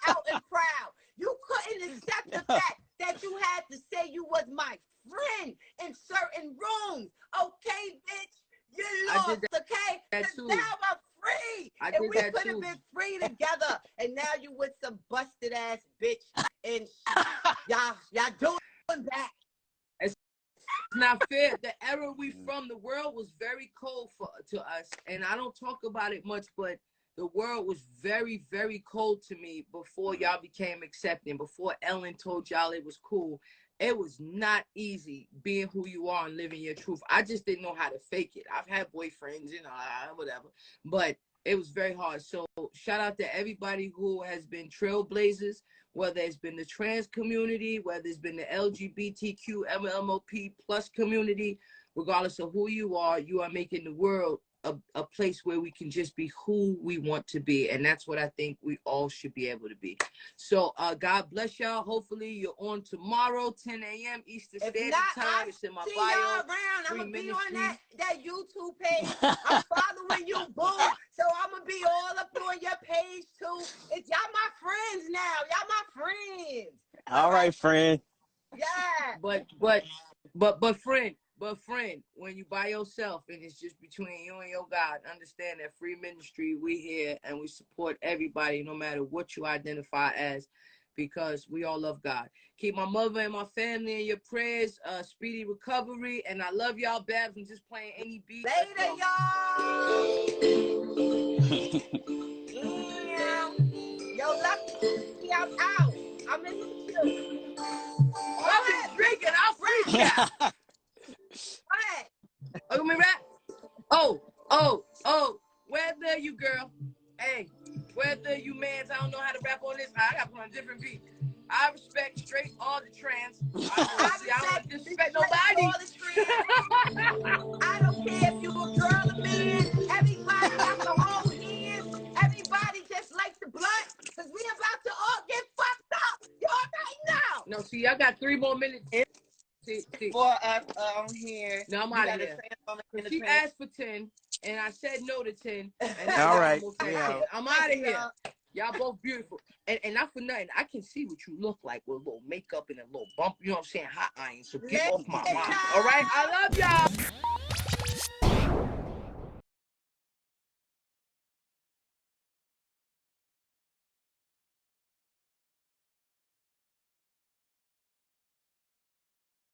Out and proud. You couldn't accept the fact that you had to say you was my friend in certain rooms. Okay, bitch, you lost. Okay, because now I'm free, and we could have been free together. And now you with some busted ass bitch, and y'all doing that. It's not fair. The era we from, the world was very cold to us, and I don't talk about it much, but the world was very, very cold to me before y'all became accepting, before Ellen told y'all it was cool. It was not easy being who you are and living your truth. I just didn't know how to fake it. I've had boyfriends, you know, whatever, but it was very hard. So shout out to everybody who has been trailblazers, whether it's been the trans community, whether it's been the LGBTQ, MLMOP plus community. Regardless of who you are making the world a place where we can just be who we want to be. And that's what I think we all should be able to be. So God bless y'all. Hopefully you're on tomorrow, 10 a.m. Eastern Standard Time. It's in my bio. Y'all around. I'm going to be on that YouTube page. I'm following you, boo. So I'm going to be all up on your page too. It's y'all my friends now. Y'all my friends. All right, friend. Yeah. But friend, when you by yourself and it's just between you and your God, understand that free ministry, we here and we support everybody no matter what you identify as, because we all love God. Keep my mother and my family in your prayers, speedy recovery, and I love y'all, Babs. I'm just playing any beat. Later, y'all. Yo, lucky, I'm out. I'm in the field. I've been drinking. I'll freak out. Oh, you mean rap? Oh, where the you, girl? Hey, where the you, mans? I don't know how to rap on this. I got to put on a different beat. I respect straight all the trans. I don't disrespect nobody. I don't care if you a girl or man. Everybody got the whole hands. Everybody just like the blunt. Because we about to all get fucked up. You already know. No, see, I got 3 more minutes. See, for us here. No, I'm You out gotta of here. say it on the She trans- asked for 10, and I said no to 10. And All I right, almost had yeah. 10. I'm out of here. Y'all both beautiful. And not for nothing, I can see what you look like with a little makeup and a little bump. You know what I'm saying? Hot iron. So get off my mind. All right? I love y'all.